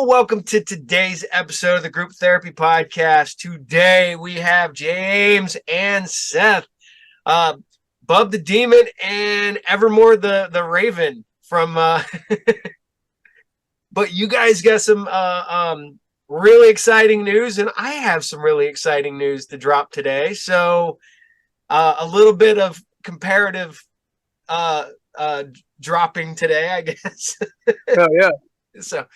y'all. Welcome to today's episode of the Group Therapy Podcast. Today we have James and Seth, Bub the Demon, and Evermore the Raven from. But you guys got some really exciting news, and I have some really exciting news to drop today. So a little bit of comparative dropping today, I guess. Oh yeah. So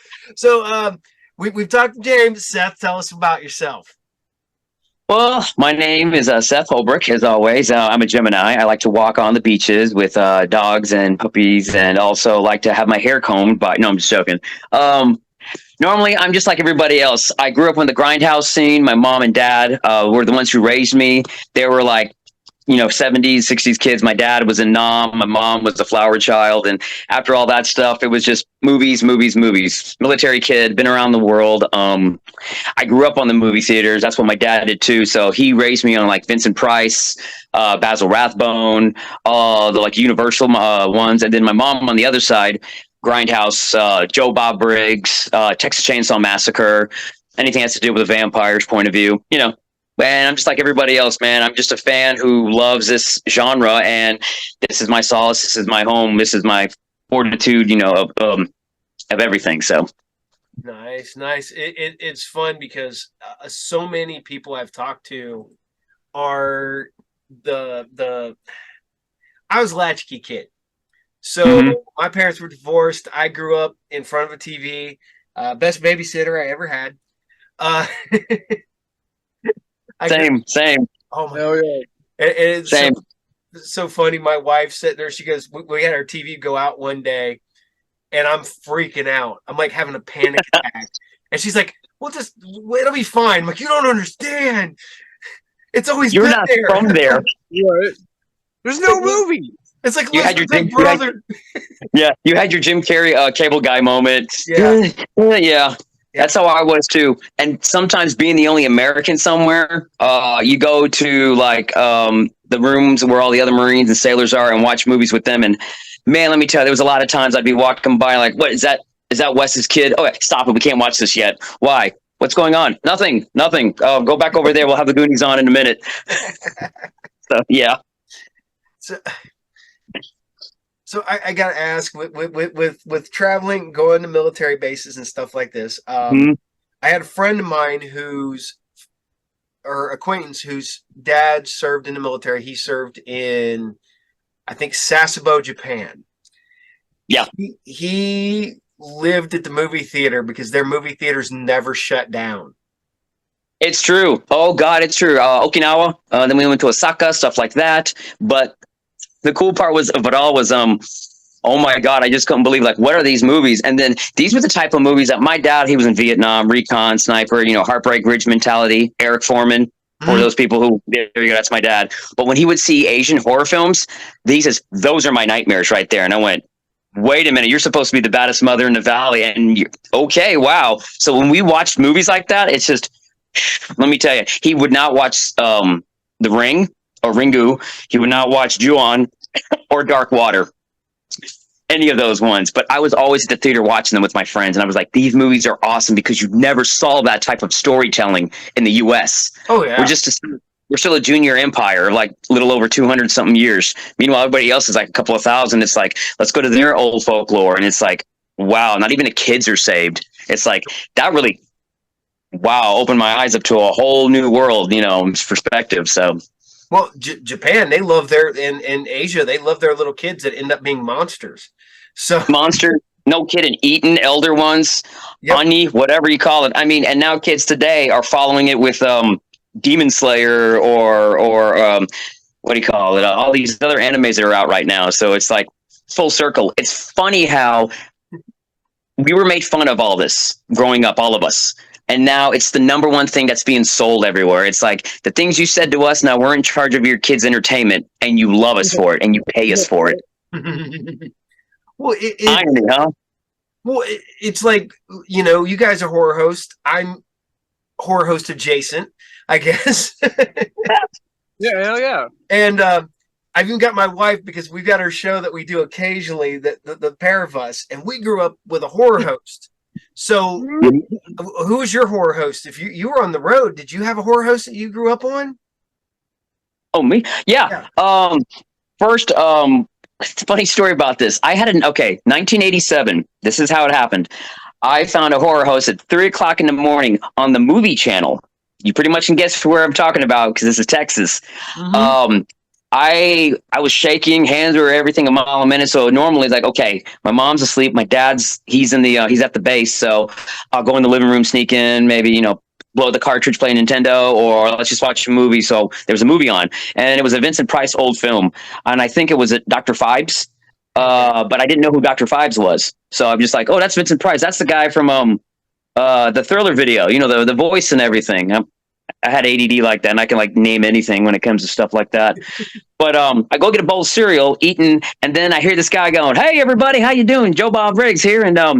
we've talked to James. Seth, tell us about yourself. Well, my name is Seth Holbrook, as always. I'm a Gemini. I like to walk on the beaches with dogs and puppies, and also like to have my hair combed. But no, I'm just joking. Normally, I'm just like everybody else. I grew up in the grindhouse scene. My mom and dad were the ones who raised me. They were like, 70s, 60s kids. My dad was a nom. My mom was a flower child. And after all that stuff, it was just movies. Military kid, been around the world. I grew up on the movie theaters. That's what my dad did too. So he raised me on like Vincent Price, Basil Rathbone, the like Universal ones. And then my mom on the other side, Grindhouse, Joe Bob Briggs, Texas Chainsaw Massacre, anything has to do with a vampire's point of view, And I'm just like everybody else, man. I'm just a fan who loves this genre, and this is my solace. This is my home. This is my fortitude, of everything. So Nice. It's fun because so many people I've talked to are the I was a latchkey kid. So my parents were divorced. I grew up in front of a TV. Best babysitter I ever had. Same. Oh my! Oh yeah. It's Same. so funny. My wife sitting there. She goes, "We had our TV go out one day, and I'm freaking out. I'm like having a panic attack." And she's like, "Well, it'll be fine." I'm like, "You don't understand. It's always You're been not there." from there. Right. There's no movie. It's like You had your big brother. You had your Jim Carrey cable guy moment. Yeah. Yeah. That's how I was too. And sometimes being the only American somewhere, you go to like the rooms where all the other Marines and sailors are and watch movies with them. And man, let me tell you, there was a lot of times I'd be walking by like, what is that? Is that Wes's kid? Oh, stop it. We can't watch this yet. Why? What's going on? Nothing. Go back over there. We'll have the Goonies on in a minute. So, yeah. So I gotta ask, with traveling, going to military bases and stuff like this. I had a friend of mine acquaintance whose dad served in the military. He served in, I think, Sasebo, Japan. Yeah. He lived at the movie theater because their movie theaters never shut down. It's true. Oh God, it's true. Okinawa. Then we went to Osaka, stuff like that. But the cool part of it all was, oh my God, I just couldn't believe, like, what are these movies? And then these were the type of movies that my dad, he was in Vietnam, recon, sniper, Heartbreak Ridge mentality, Eric Foreman, for those people who, there you go, that's my dad. But when he would see Asian horror films, those are my nightmares right there. And I went, wait a minute, you're supposed to be the baddest mother in the valley. And okay, wow. So when we watched movies like that, it's just, let me tell you, he would not watch The Ring or Ringu. He would not watch Ju-on or Dark Water, any of those ones. But I was always at the theater watching them with my friends, and I was like, these movies are awesome because you never saw that type of storytelling in the U.S. Oh yeah, we're still a junior empire, like a little over 200 something years. Meanwhile, everybody else is like a couple of thousand. It's like, let's go to their old folklore, and it's like, wow, not even the kids are saved. It's like that really, wow, opened my eyes up to a whole new world, perspective. So. Well, Japan, they love in Asia, they love their little kids that end up being monsters. So monsters, no kidding, eaten elder ones, yep. Ani, whatever you call it. I mean, and now kids today are following it with Demon Slayer or what do you call it? All these other animes that are out right now. So it's like full circle. It's funny how we were made fun of all this growing up, all of us. And now it's the number one thing that's being sold everywhere. It's like the things you said to us, now we're in charge of your kids' entertainment, and you love us for it, and you pay us for it. Well, irony, huh? Well, it's like, you guys are horror hosts. I'm horror host adjacent, I guess. Yeah, hell yeah. And I've even got my wife, because we've got our show that we do occasionally, the pair of us, and we grew up with a horror host. So, who was your horror host? If you were on the road, did you have a horror host that you grew up on? Oh, me? Yeah. Yeah. First, funny story about this. I had 1987. This is how it happened. I found a horror host at 3 o'clock in the morning on the movie channel. You pretty much can guess where I'm talking about because this is Texas. Mm-hmm. I was shaking, hands were everything a mile a minute. So normally it's like, okay, my mom's asleep, my dad's he's at the base, so I'll go in the living room, sneak in, maybe blow the cartridge, play Nintendo, or let's just watch a movie. So there was a movie on, and it was a Vincent Price old film, and I think it was Dr. Phibes, but I didn't know who Dr. Phibes was, so I'm just like, oh, that's Vincent Price. That's the guy from the Thriller video, the voice and everything. I had ADD like that, and I can name anything when it comes to stuff like that. But I go get a bowl of cereal, eating, and then I hear this guy going, "Hey, everybody, how you doing? Joe Bob Briggs here, and I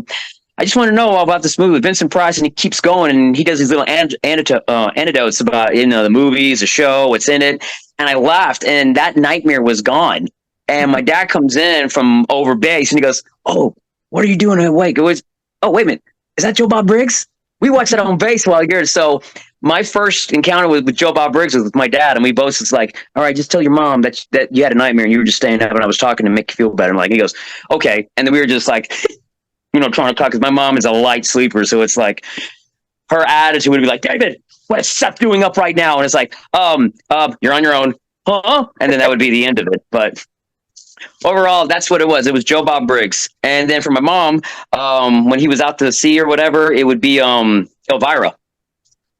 just want to know about this movie with Vincent Price." And he keeps going, and he does these little anecdotes about the movies, the show, what's in it. And I laughed, and that nightmare was gone. And my dad comes in from over base, and he goes, "Oh, what are you doing awake?" It was, "Oh, wait a minute, is that Joe Bob Briggs? We watched that on base while you're here." So my first encounter with Joe Bob Briggs was with my dad, and we both was like, "All right, just tell your mom that you had a nightmare and you were just staying up, and I was talking to make you feel better." And he goes, "Okay," and then we were just like, trying to talk, because my mom is a light sleeper, so it's like her attitude would be like, "David, what is Seth doing up right now?" And it's like, you're on your own, huh? And then that would be the end of it. But overall, that's what it was. It was Joe Bob Briggs, and then for my mom, when he was out to sea or whatever, it would be Elvira.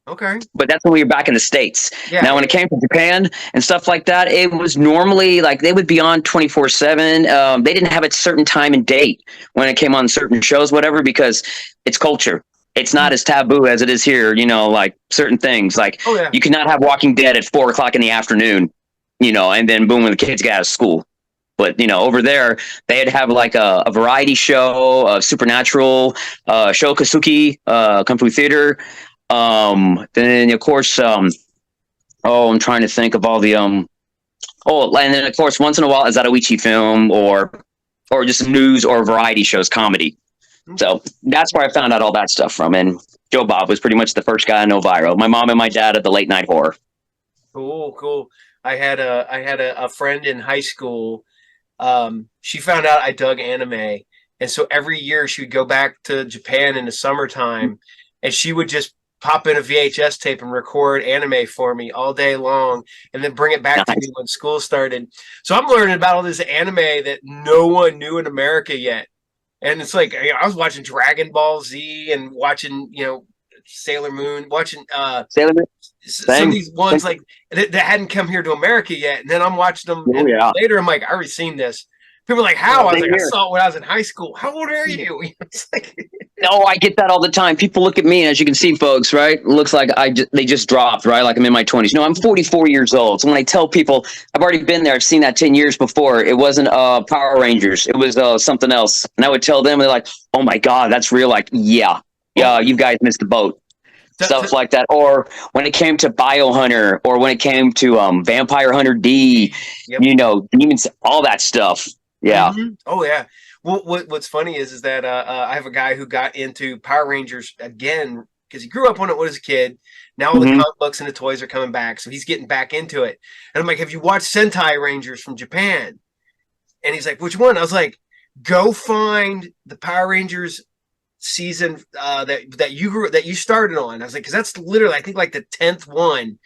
Okay. But that's when we were back in the States. Yeah. Now, when it came to Japan and stuff like that, it was normally they would be on 24/7. They didn't have a certain time and date when it came on certain shows, whatever, because it's culture. It's not as taboo as it is here, certain things. You cannot have Walking Dead at 4 o'clock in the afternoon, and then boom, when the kids get out of school. But, over there, they'd have a variety show, Supernatural, Shokasuki, Kung Fu Theater. Then of course, I'm trying to think of all the and then of course once in a while a Zatoichi film or just news or variety shows, comedy. So that's where I found out all that stuff from. And Joe Bob was pretty much the first guy I know viral. My mom and my dad at the late night horror. Cool. I had a friend in high school. She found out I dug anime, and so every year she would go back to Japan in the summertime, and she would just pop in a VHS tape and record anime for me all day long, and then bring it back to me when school started. So I'm learning about all this anime that no one knew in America yet. And it's like, I was watching Dragon Ball Z and watching, Sailor Moon, watching Sailor Moon. Some of these ones that hadn't come here to America yet. And then I'm watching them later. I'm like, I already seen this. People are like, how? I was like, I saw it when I was in high school. How old are you? It's like, no, I get that all the time. People look at me, and as you can see, folks, right? It looks like they just dropped, right? Like I'm in my 20s. No, I'm 44 years old. So when I tell people I've already been there, I've seen that 10 years before. It wasn't Power Rangers. It was something else. And I would tell them, and they're like, "Oh my God, that's real." Like, yeah, you guys missed the boat. Stuff like that. Or when it came to Biohunter, or when it came to Vampire Hunter D, demons, all that stuff. Yeah. Mm-hmm. Oh yeah. Well, what's funny is that I have a guy who got into Power Rangers again because he grew up on it when he was a kid. Now all the comic books and the toys are coming back, so he's getting back into it. And I'm like, "Have you watched Sentai Rangers from Japan?" And he's like, "Which one?" I was like, "Go find the Power Rangers season that you started on." I was like, "Because that's literally, I think, the 10th one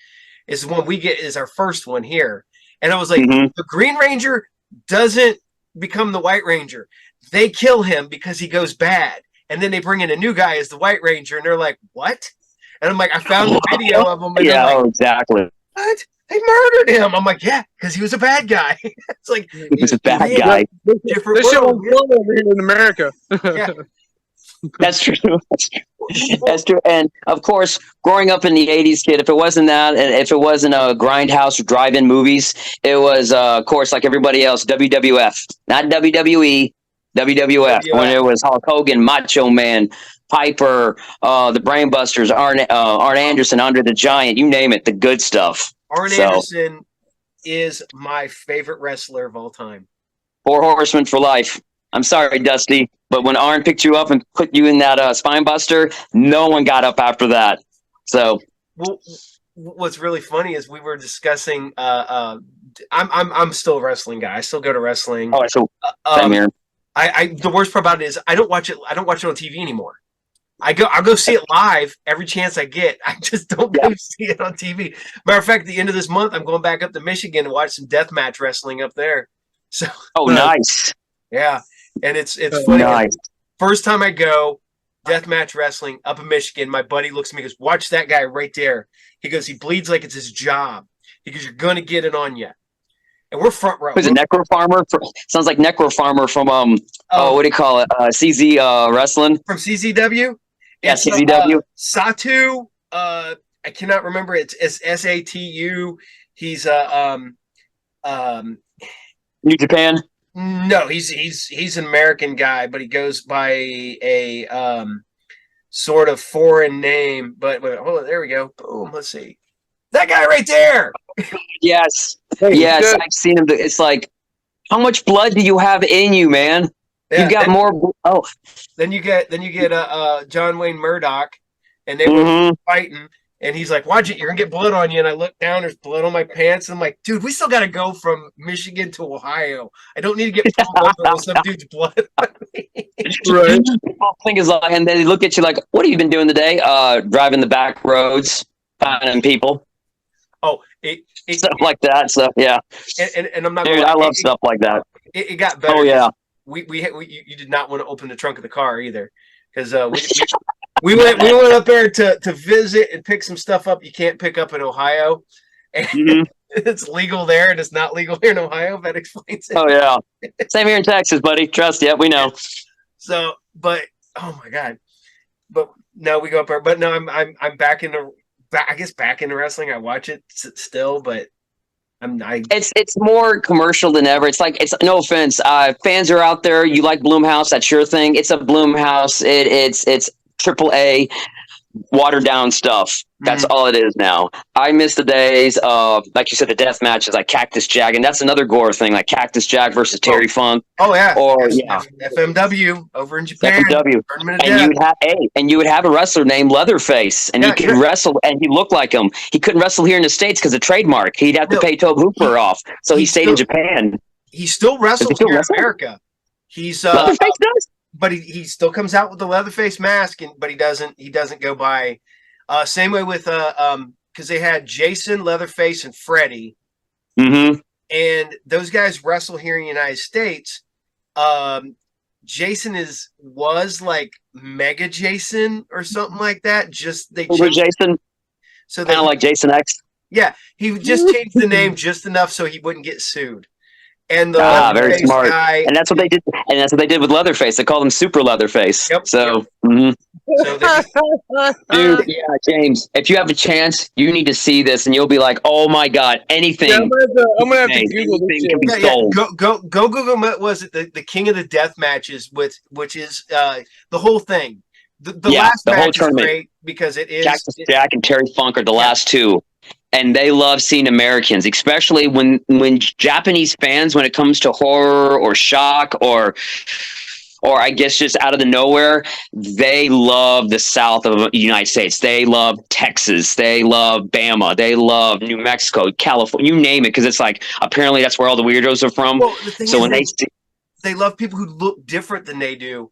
is the one we get is our first one here." And I was like, "The Green Ranger doesn't become the White Ranger. They kill him because he goes bad, and then they bring in a new guy as the White Ranger." And they're like, "What?" And I'm like, I found the video of him. And like, exactly. What? They murdered him. I'm like, yeah, because he was a bad guy. It's like he was a bad guy. This shit was blown over here in America. Yeah. That's true. That's true. And of course, growing up in the 80s, kid, if it wasn't that, and if it wasn't a grindhouse or drive-in movies, it was, of course, like everybody else, WWF, not WWE, WWF. When it was Hulk Hogan, Macho Man, Piper, the Brainbusters, Arn Anderson, Andre the Giant, you name it, the good stuff. Arn Anderson is my favorite wrestler of all time. 4 Horsemen for life. I'm sorry, Dusty, but when Arn picked you up and put you in that spine buster, no one got up after that. So, Well, what's really funny is we were discussing. I'm still a wrestling guy. I still go to wrestling. oh, so same Um, here. I the worst part about it is I don't watch it. I don't watch it on TV anymore. I'll go see it live every chance I get. I just don't go see it on TV. Matter of fact, at the end of this month, I'm going back up to Michigan to watch some deathmatch wrestling up there. So, Oh, nice, yeah, and it's funny. nice. First time I go deathmatch wrestling up in Michigan, my buddy looks at me and goes, "Watch that guy right there." He goes, "He bleeds like it's his job." He goes, "You're gonna get it on you." And we're front row. Was it Necro Farmer? Sounds like Necro Farmer from what do you call it? CZ Wrestling. From CZW. Yeah, CZW. Satu. I cannot remember. It's Satu. He's New Japan. no, he's an American guy, but he goes by a sort of foreign name. But hold on, there we go. Boom. Let's see. That guy right there. Yes, yes, I've seen him. It's like, how much blood do you have in you, man? Yeah, you got more. Oh, then you get John Wayne Murdoch, and they were fighting, and he's like, "Watch it, you're gonna get blood on you." And I look down, there's blood on my pants, and I'm like, "Dude, we still got to go from Michigan to Ohio. I don't need to get pulled over with some dude's blood on me." Right. People think is like, and then they look at you like, "What have you been doing today?" Driving the back roads, finding people. Oh, stuff like that. So yeah, and I'm not. Dude, I love stuff like that. It got better. Oh yeah. We you did not want to open the trunk of the car either, because we went up there to visit and pick some stuff up you can't pick up in Ohio, and it's legal there and it's not legal here in Ohio. That explains it. Oh yeah, same here in Texas, buddy. Trust you, we know. So, but oh my god, but no, we go up there. But no, I'm back into. I guess back into wrestling. I watch it still, but it's more commercial than ever. It's like, it's no offense. Fans are out there. You like Bloomhouse? That's your thing. It's a Bloomhouse. It's AAA watered down stuff. That's all it is now. I miss the days of, like you said, the death matches like Cactus Jack, and that's another gore thing, like Cactus Jack versus Terry Funk. Oh yeah, or FMW over in Japan. FMW, and you would have a wrestler named Leatherface, and he could wrestle, and he looked like him. He couldn't wrestle here in the States because of trademark. He'd have to pay Tobe Hooper off, so he stayed in Japan. He still wrestles here in America. He's Leatherface does, but he still comes out with the Leatherface mask, but he doesn't go by. Same way with because they had Jason, Leatherface, and Freddie, and those guys wrestle here in the United States. Jason was like Mega Jason or something like that. Just they changed Jason, so kind of like Jason X. Yeah, he just changed the name just enough so he wouldn't get sued. And the very smart guy, and that's what they did. And that's what they did with Leatherface. They called him Super Leatherface. Yep. So, so dude, yeah, James, if you have a chance, you need to see this, and you'll be like, "Oh my god, anything!" Yeah, I'm gonna have to Google this. Can be sold. Go Google. Was it the King of the Death matches? Which is the whole thing. The last the match whole tournament, is great because it is Cactus Jack and Terry Funk are the last two. And they love seeing Americans, especially when Japanese fans, when it comes to horror or shock or I guess just out of the nowhere, they love the South of the United States. They love Texas. They love Bama. They love New Mexico, California, you name it, because it's like apparently that's where all the weirdos are from. Well, the thing so is when they love people who look different than they do.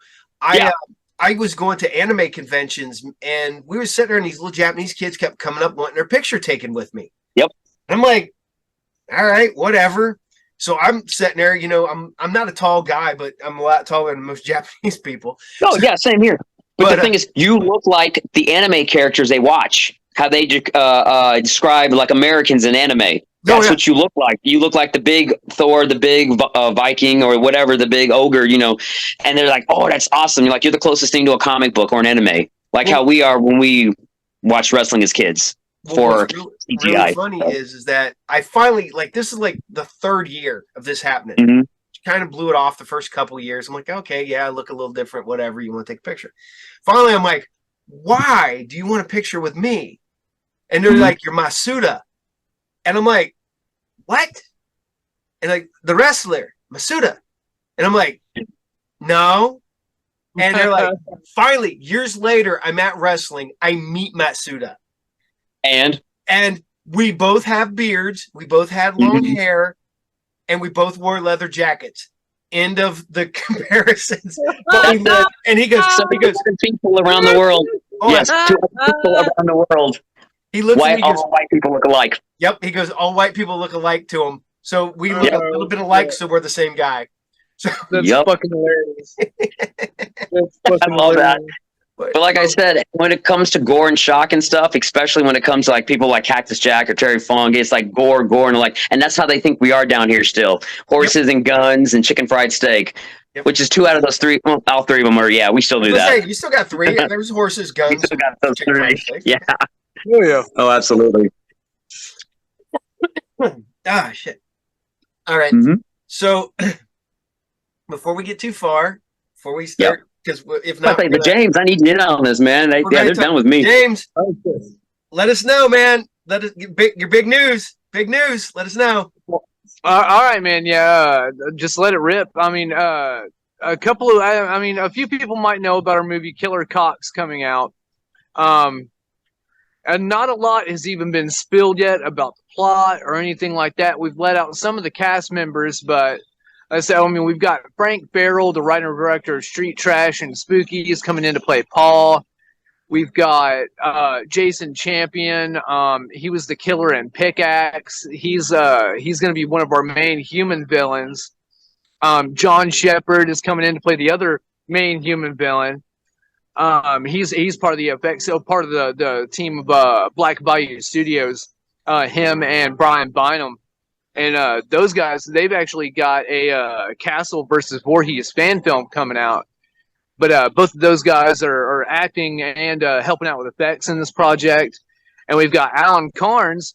I was going to anime conventions, and we were sitting there, and these little Japanese kids kept coming up wanting their picture taken with me. Yep. And I'm like, all right, whatever. So I'm sitting there, I'm not a tall guy, but I'm a lot taller than most Japanese people. Oh, yeah, same here. But the thing is, you look like the anime characters they watch, how they describe like Americans in anime. That's what you look like. You look like the big Thor, the big Viking, or whatever, the big ogre, and they're like, oh, that's awesome. You're like, you're the closest thing to a comic book or an anime, like how we are when we watch wrestling as kids. What's really funny is that I finally, this is like the third year of this happening. Kind of blew it off the first couple of years. I'm like, okay, yeah, I look a little different, whatever. You want to take a picture? Finally, I'm like, why do you want a picture with me? And they're like, you're Masuda. And I'm like, what? And like, the wrestler, Masuda. And I'm like, No. And they're like, finally, years later, I'm at wrestling. I meet Matsuda. And we both have beards. We both had long hair. And we both wore leather jackets. End of the comparisons. And he goes, people around the world. Oh, yes, 200 people around the world. He looks at me, all white people look alike. Yep. He goes, all white people look alike to him. So we look a little bit alike, so we're the same guy. So that's fucking hilarious. I love that. But like I said, when it comes to gore and shock and stuff, especially when it comes to like people like Cactus Jack or Terry Fong, it's like gore, and that's how they think we are down here still. Horses and guns and chicken fried steak, which is 2 out of those 3. Well, all 3 of them are, we still do that. Say, you still got 3. There's horses, guns. You still got those 3. Yeah. Oh, yeah. Oh, absolutely. Shit. All right. So before we get too far, before we start, because if not, but James, I need you in on this, man. They're done with me. James, let us know, man. Let us your big news. Big news. Let us know. All right, man. Yeah, just let it rip. I mean, a few people might know about our movie Killer Cox coming out. And not a lot has even been spilled yet about the plot or anything like that. We've let out some of the cast members, but we've got Frank Farrell, the writer and director of Street Trash and Spooky, is coming in to play Paul. We've got Jason Champion. He was the killer in Pickaxe. He's going to be one of our main human villains. John Shepard is coming in to play the other main human villain. He's part of the effects, so part of the team of Black Bayou Studios. Him and Brian Bynum. And those guys, they've actually got a Castle versus Voorhees fan film coming out. But both of those guys are acting and helping out with effects in this project. And we've got Alan Carnes,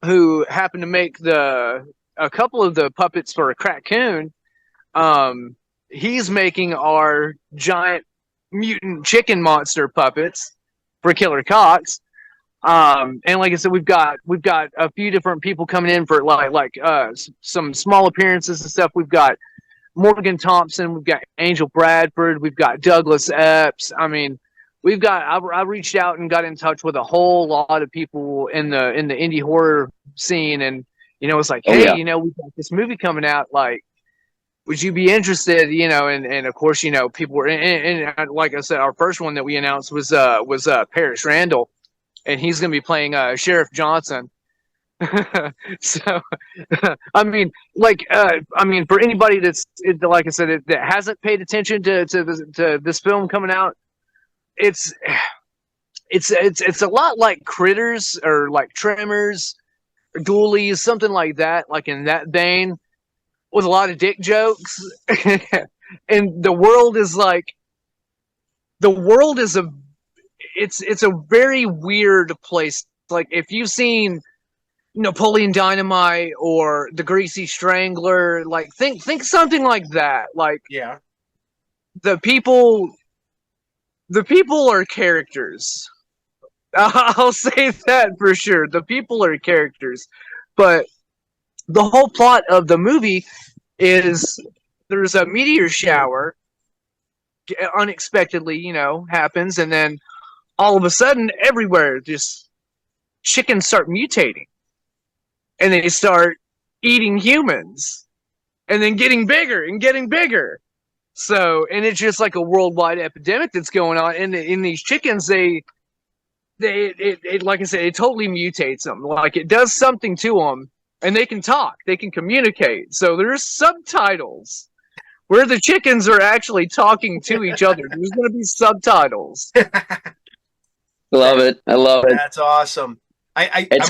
who happened to make a couple of the puppets for a Crackoon. He's making our giant mutant chicken monster puppets for Killer Cox. And like I said, we've got a few different people coming in for some small appearances and stuff. We've got Morgan Thompson, we've got Angel Bradford, we've got Douglas Epps. I mean, I reached out and got in touch with a whole lot of people in the indie horror scene, and it's like, hey, we've got this movie coming out, like, would you be interested? And of course, people were, and like I said, our first one that we announced was Parrish Randall. And he's going to be playing Sheriff Johnson. So, I mean, for anybody that's, like I said, that hasn't paid attention to this film coming out, it's a lot like Critters or like Tremors or Ghoulies, something like that, like in that vein, with a lot of dick jokes. And the world is it's a very weird place. Like, if you've seen Napoleon Dynamite or The Greasy Strangler, like think something like that. Like, the people are characters. I'll say that for sure. The people are characters, but the whole plot of the movie is there's a meteor shower unexpectedly, happens, and then all of a sudden, everywhere, just chickens start mutating. And they start eating humans. And then getting bigger and getting bigger. So, and it's just like a worldwide epidemic that's going on. And in these chickens, it like I said, it totally mutates them. Like, it does something to them. And they can talk. They can communicate. So there's subtitles where the chickens are actually talking to each other. There's going to be subtitles. Love it. I love it. That's awesome. It's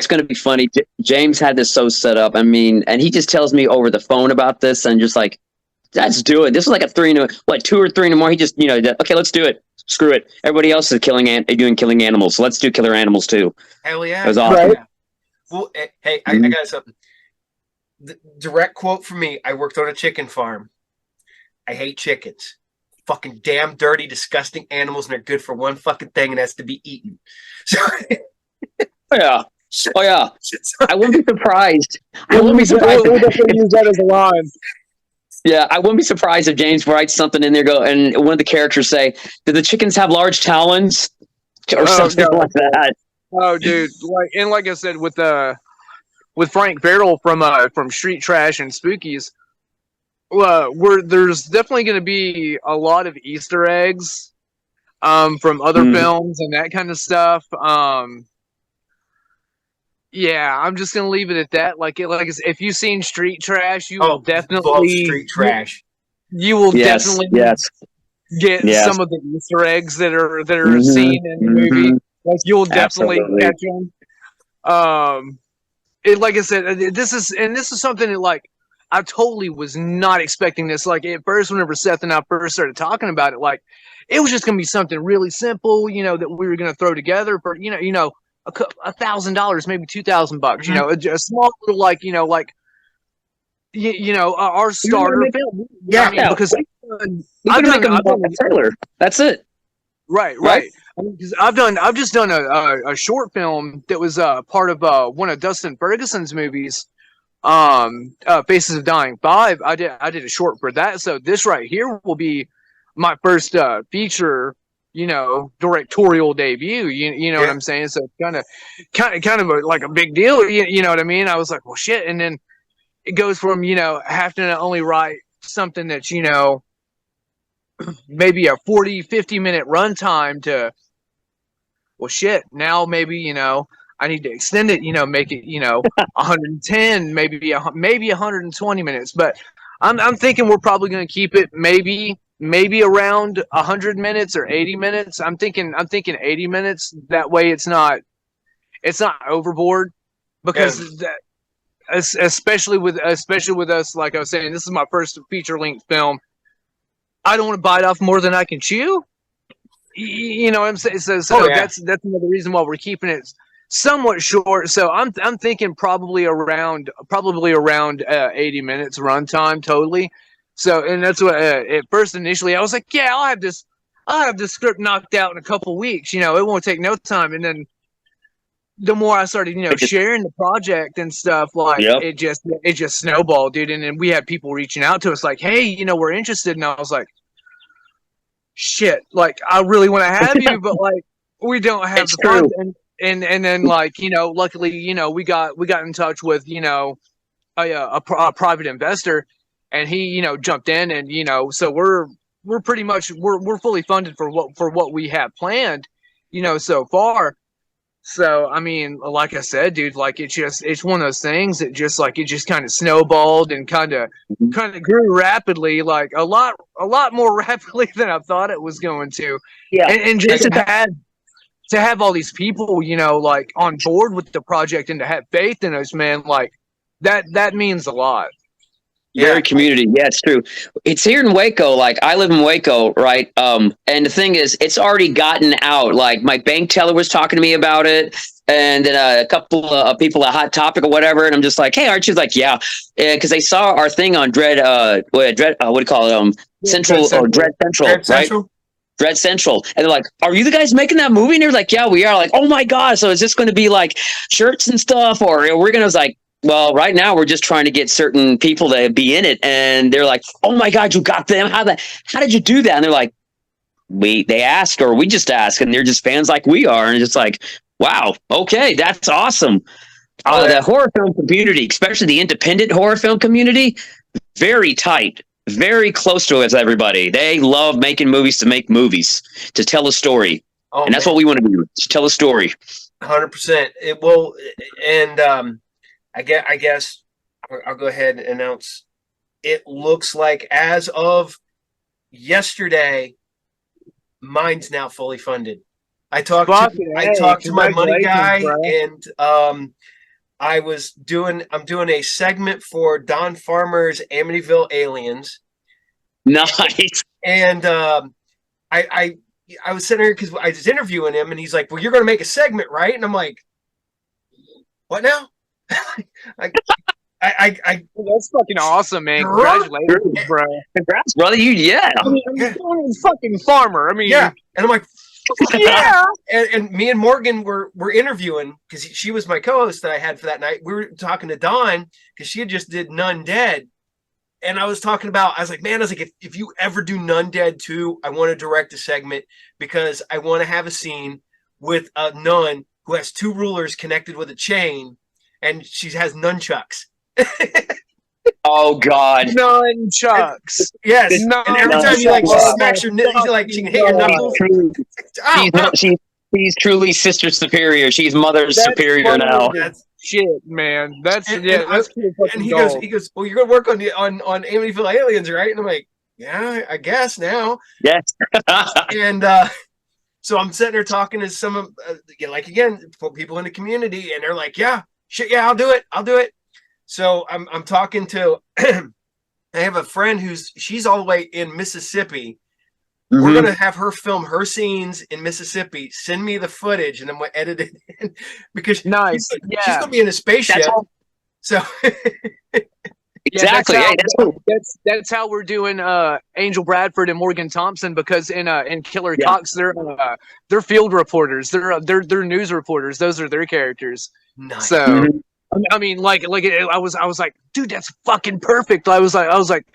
gonna be funny. James had this so set up. I mean, and he just tells me over the phone about this, and just like, let's do it. This was like a 2 or 3 in the morning. He just, okay, let's do it. Screw it. Everybody else is doing killing animals, so let's do killer animals too. Hell yeah! It was awesome. Right? Well, hey, I got something. The direct quote from me. I worked on a chicken farm. I hate chickens. Fucking damn dirty, disgusting animals, and they're good for one fucking thing, and that's to be eaten. So, oh yeah. I wouldn't be surprised. I wouldn't be surprised. We'll definitely use that as a line. Yeah, I wouldn't be surprised if James writes something in there, and one of the characters say, "Do the chickens have large talons?" Or Oh something no, like that. oh dude, like I said with Frank Farrell from Street Trash and Spookies, there's definitely going to be a lot of Easter eggs from other Mhm. films and that kind of stuff. Yeah, I'm just gonna leave it at that. If you've seen Street Trash, you will Oh, love definitely Street Trash. you will Yes, definitely yes, get yes. some of the Easter eggs that are Hmm. seen in the movie. Like you'll definitely Absolutely. catch them. Like I said, this is something that like I totally was not expecting this. Like at first, whenever Seth and I first started talking about it, like it was just gonna be something really simple, that we were gonna throw together for $1,000, maybe $2,000, Mhm. a small little our You're gonna starter make it. film. I Yeah. mean, Yeah, because we're I've gonna make done, them I've done, a trailer. That's it, right, right? right. I mean, 'cause I've just done a short film that was part of one of Dustin Ferguson's movies, Faces of Dying 5. I did a short for that. So this right here will be my first feature, directorial debut. You know what Yeah. I'm saying? So kind of like a big deal. You know what I mean? I was like, well, shit, and then it goes from having to only write something that's maybe a 40-50 minute runtime to, well, shit, now maybe I need to extend it, make it 110, maybe 120 minutes. But I'm thinking we're probably going to keep it maybe around 100 minutes or 80 minutes. I'm thinking 80 minutes. That way it's not overboard, Yeah. because especially with us, like I was saying, this is my first feature length film. I don't want to bite off more than I can chew. You know what I'm saying? So, Oh so yeah. that's another reason why we're keeping it somewhat short. So I'm thinking probably around 80 minutes runtime totally. So, and that's what at first initially I was like, yeah, I'll have this script knocked out in a couple weeks. It won't take no time. And then the more I started, sharing the project and stuff, like Yep. it just snowballed, dude. And then we had people reaching out to us like, hey, we're interested. And I was like, shit, like I really want to have you, but like we don't have It's the funds. true. And then luckily, we got in touch with a private investor, and he jumped in, and so we're pretty much we're fully funded for what we have planned, so far. So I mean, like I said, dude, like it's one of those things that it just kind of snowballed and kind of grew rapidly, like a lot more rapidly than I thought it was going to. Yeah. And just It's a to have all these people, like on board with the project and to have faith in us, man, like that means a lot. Yeah. very community. Yeah, it's true. It's here in Waco. Like I live in Waco, right? And the thing is, it's already gotten out. Like my bank teller was talking to me about it, and then a couple of people at Hot Topic or whatever. And I'm just like, hey, aren't you? Like, yeah, because they saw our thing on what do you call it? Central or Dread Central, Grand right? Central. Dread Central. And they're like, are you the guys making that movie? And they're like, yeah, we are. Like, oh my God. So is this going to be like shirts and stuff? Or we're going to like, well, right now we're just trying to get certain people to be in it. And they're like, oh my God, you got them. How did you do that? And they're like, they ask, or we just ask. And they're just fans like we are. And it's just like, wow, okay, that's awesome. Oh, The horror film community, especially the independent horror film community, very tight, very close to us, everybody. They love making movies to make movies, to tell a story. oh, And that's what we want to do, to tell a story. 100%. It will, and I guess I'll go ahead and announce. It looks like as of yesterday, mine's now fully funded. I talked to my money guy, bro. and I'm doing a segment for Don Farmer's Amityville Aliens, Nice. and I was sitting here because I was interviewing him, and he's like, "Well, you're going to make a segment, right?" And I'm like, "What now?" That's fucking awesome, man. Congratulations, bro. Congrats, brother. I mean, Yeah. I'm fucking farmer. I mean, Yeah, and I'm like, yeah. and me and Morgan were interviewing because she was my co-host that I had for that night. We were talking to Dawn because she had just did None Dead, and I was talking about, I was like, man, I was like, if you ever do Nun Dead 2, I want to direct a segment because I want to have a scene with a nun who has two rulers connected with a chain, and she has nunchucks. Oh God. Nunchucks. Yes, and every time you like she Nunchucks. smacks your, she can hit your knuckles. Ow, ow. She's truly sister superior. She's mother superior now. That's shit, man. That's and, that's pretty and fucking he gold. goes, well, you're gonna work on Amityville Aliens, right? And I'm like, yeah, I guess now. Yes. And so I'm sitting there talking to some of, like again, people in the community, and they're like, yeah, shit, yeah, I'll do it. So I'm talking to. I have a friend she's all the way in Mississippi. Mm-hmm. We're gonna have her film her scenes in Mississippi. Send me the footage, and I'm gonna edit it in because she's gonna be in a spaceship. So exactly. That's how we're doing Angel Bradford and Morgan Thompson, because in Killer Cox they're field reporters. They're news reporters. Those are their characters. Nice. So. Mm-hmm. I mean, I was like, dude, that's fucking perfect. I was like,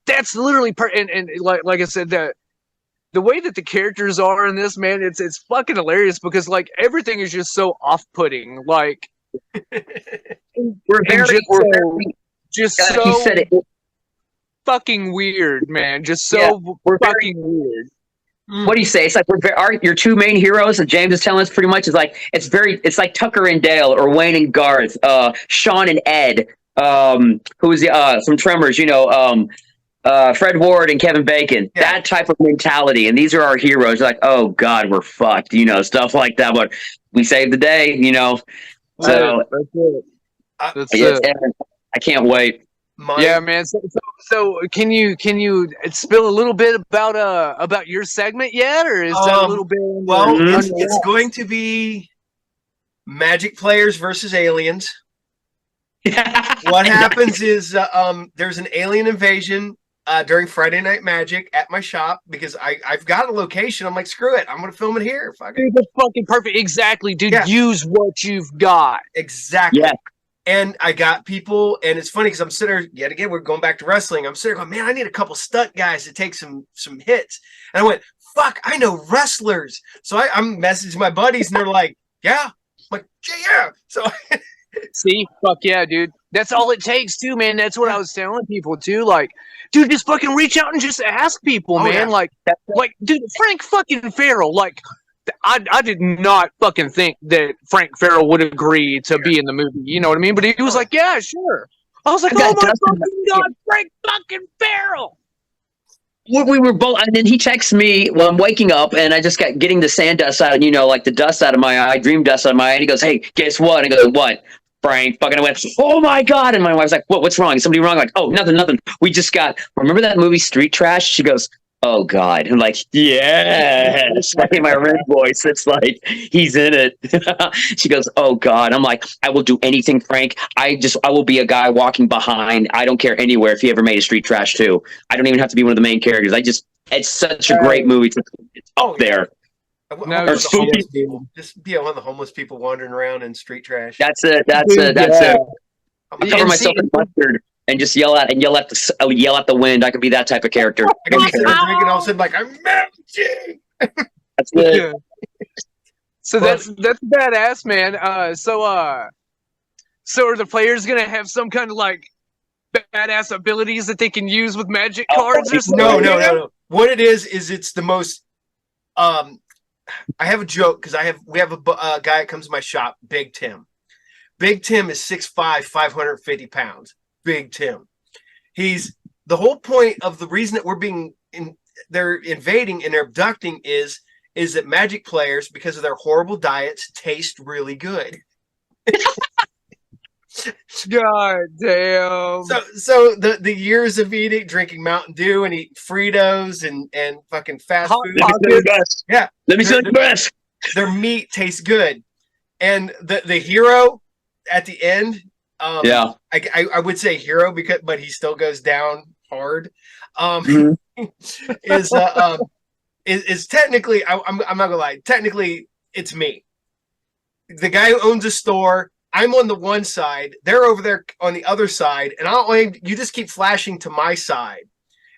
that's literally and like I said, that the way that the characters are in this, man, it's fucking hilarious because like everything is just so off-putting. Like we're very so fucking weird, man. Just so fucking weird. What do you say? It's like your two main heroes that James is telling us pretty much is like it's like Tucker and Dale or Wayne and Garth, Sean and Ed, who's from Tremors, Fred Ward and Kevin Bacon. Yeah. That type of mentality, and these are our heroes. Like, oh God, we're fucked, stuff like that. But we saved the day, So that's it. I can't wait. Yeah, man. So can you spill a little bit about your segment yet, or is that a little bit? Well, it's going to be Magic players versus aliens. What happens is there's an alien invasion during Friday Night Magic at my shop because I've got a location. I'm like, screw it, I'm gonna film it here. Dude, that's fucking perfect. Exactly, dude. Yeah. Use what you've got. Exactly. Yeah. And I got people, and it's funny because I'm sitting there, yet again, we're going back to wrestling. I'm sitting there going, man, I need a couple stunt guys to take some hits. And I went, fuck, I know wrestlers. So I'm messaging my buddies, and they're like, yeah. I'm like, yeah. So see, fuck yeah, dude. That's all it takes, too, man. That's what I was telling people, too. Like, dude, just fucking reach out and just ask people, man. Yeah. Like, dude, Frank fucking Farrell, like, I did not fucking think that Frank Farrell would agree to be in the movie. You know what I mean? But he was like, yeah, sure. I was like, oh my fucking God, Frank fucking Farrell. We were both, and then he texts me while I'm waking up, and I just got getting the sand dust out, like the dust out of my eye, dream dust out of my eye. And he goes, hey, guess what? And I go, what? Frank fucking went, oh my God. And my wife's like, what's wrong? Is somebody wrong? I'm like, oh, nothing. We just remember that movie Street Trash? She goes, oh God. I'm like, yes. Like in my red voice, it's like, he's in it. She goes, oh God. I'm like, I will do anything, Frank. I will be a guy walking behind. I don't care anywhere if he ever made a Street Trash 2. I don't even have to be one of the main characters. It's such a great movie. It's up there. Just be one of the homeless people wandering around in Street Trash. That's it. I'll cover myself in mustard and just yell at the wind. I could be that type of character. I can be drinking all of a sudden like I'm melting. That's it. So that's badass, man. So are the players gonna have some kind of like badass abilities that they can use with magic cards or something? No. What it is it's the most. I have a joke because we have a guy that comes to my shop, Big Tim. Big Tim is 6'5", 550 pounds. Big Tim. He's the whole point of the reason that they're invading and they're abducting is that magic players, because of their horrible diets, taste really good. God damn. So the years of drinking Mountain Dew and eating Fritos and fucking fast food. Yeah. Let me tell you the best. Their meat tastes good. And the hero at the end, I would say hero but he still goes down hard. Is technically I'm not gonna lie, technically it's me. The guy who owns a store. I'm on the one side, they're over there on the other side, and you just keep flashing to my side.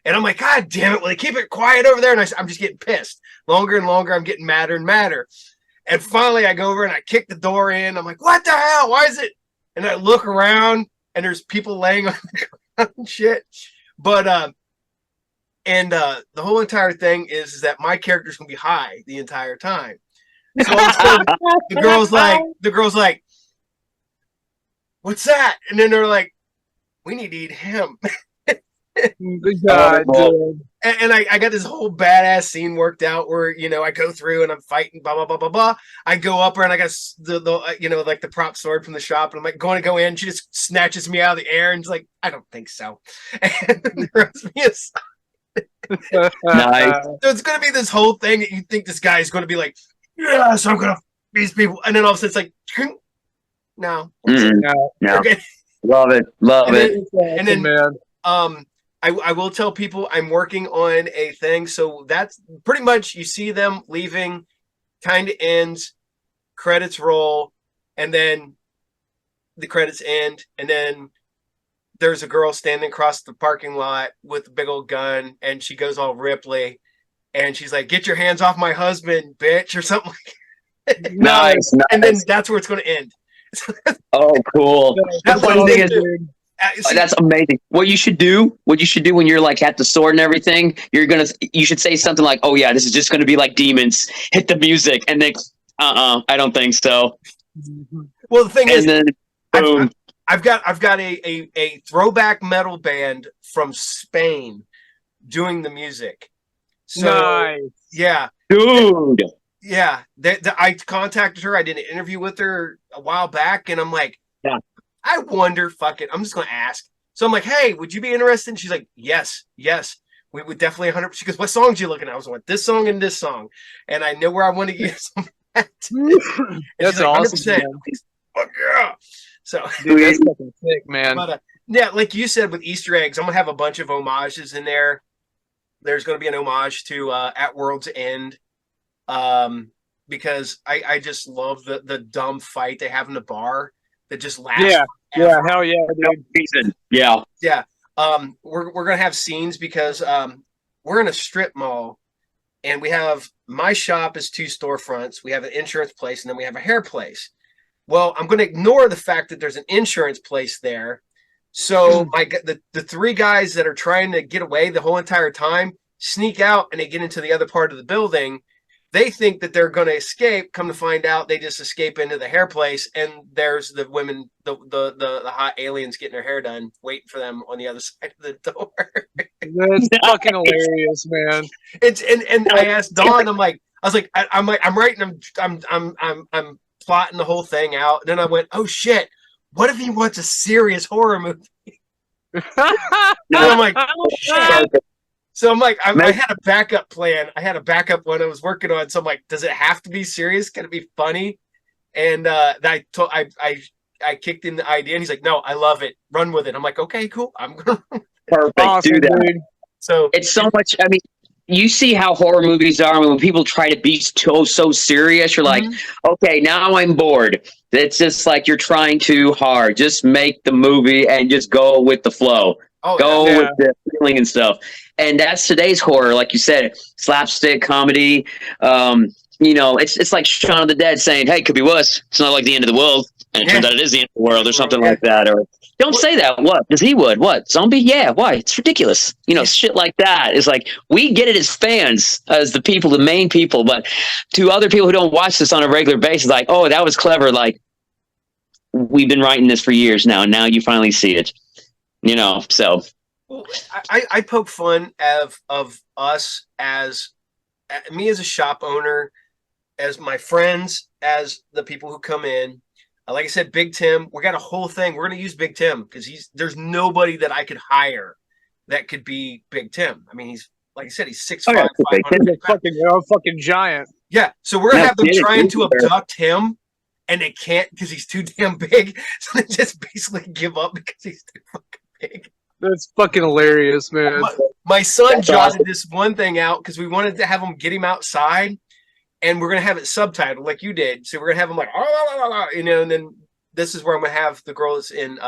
And I'm like, God damn it, will they keep it quiet over there? And I'm just getting pissed. Longer and longer, I'm getting madder and madder. And finally, I go over and I kick the door in. I'm like, what the hell? Why is it? And I look around, and there's people laying on the ground and shit. But, the whole entire thing is that my character's going to be high the entire time. So all of a sudden, the girl's like, what's that? And then they're like, we need to eat him. God, dude. And I got this whole badass scene worked out where, I go through and I'm fighting, blah, blah, blah, blah, blah. I go up her and I got the prop sword from the shop. And I'm like, going to go in. She just snatches me out of the air and she's like, I don't think so. And throws me aside. Nice. So it's going to be this whole thing that you think this guy is going to be like, yes, I'm going to these people. And then all of a sudden it's like, no. No. Okay. Love it. And then, man. I will tell people I'm working on a thing. So that's pretty much, you see them leaving, kind of ends, credits roll, and then the credits end. And then there's a girl standing across the parking lot with a big old gun, and she goes all Ripley. And she's like, get your hands off my husband, bitch, or something like that. Nice. And then that's where it's going to end. Oh, cool. That's that's amazing. What you should do when you're like at the store and everything, you should say something like, oh yeah, this is just gonna be like demons, hit the music, and then I don't think so. Well, the thing is, then boom. I've got a throwback metal band from Spain doing the music. So nice. Yeah. Dude. Yeah. I contacted her, I did an interview with her a while back, and I'm like, yeah. I wonder, fuck it, I'm just going to ask. So I'm like, hey, would you be interested? And she's like, yes. We would definitely 100%. She goes, what songs are you looking at? I was like, this song and this song. And I know where I want to get some of that. That's like, awesome. Fuck yeah. So, dude, that's fucking sick, man. But, yeah, like you said with Easter eggs, I'm going to have a bunch of homages in there. There's going to be an homage to At World's End. Because I just love the dumb fight they have in the bar that just lasts. Yeah, hell yeah, dude. Yeah. We're gonna have scenes because we're in a strip mall, and we have my shop is 2 storefronts. We have an insurance place, and then we have a hair place. Well, I'm gonna ignore the fact that there's an insurance place there. So the 3 guys that are trying to get away the whole entire time sneak out, and they get into the other part of the building. They think that they're going to escape. Come to find out, they just escape into the hair place, and there's the women, the hot aliens getting their hair done, waiting for them on the other side of the door. That's fucking hilarious, man. It's and I asked Dawn, I'm writing, I'm plotting the whole thing out. And then I went, oh shit, what if he wants a serious horror movie? And I'm like, oh shit. So I'm like, I had a backup plan. I had a backup one I was working on. So I'm like, does it have to be serious? Can it be funny? And I kicked in the idea, and he's like, no, I love it. Run with it. I'm like, okay, cool. I'm going. Perfect. Awesome, do that. Dude. So it's so much. I mean, you see how horror movies are. I mean, when people try to be so serious, you're like, okay, now I'm bored. It's just like you're trying too hard. Just make the movie and just go with the flow. Go with the feeling and stuff. And that's today's horror, like you said, slapstick comedy. It's like Shaun of the Dead saying, "Hey, it could be worse. It's not like the end of the world." And it turns out it is the end of the world, or something like that. Or don't say that. What? Because he would. What? Zombie? Yeah. Why? It's ridiculous. Shit like that. It's like we get it as fans, as the people, the main people, but to other people who don't watch this on a regular basis, like, oh, that was clever. Like, we've been writing this for years now, and now you finally see it. So. Well, I poke fun of us as me as a shop owner, as my friends, as the people who come in. Like I said, Big Tim, we got a whole thing. We're going to use Big Tim because there's nobody that I could hire that could be Big Tim. I mean, he's, like I said, he's 6'5", 500 fucking giant. Yeah, so we're going to have them trying to abduct him, and they can't because he's too damn big. So they just basically give up because he's too fucking big. That's fucking hilarious, man. My son jotted this one thing out because we wanted to have him get him outside, and we're gonna have it subtitled like you did. So we're gonna have him like, and then this is where I'm gonna have the girl that's in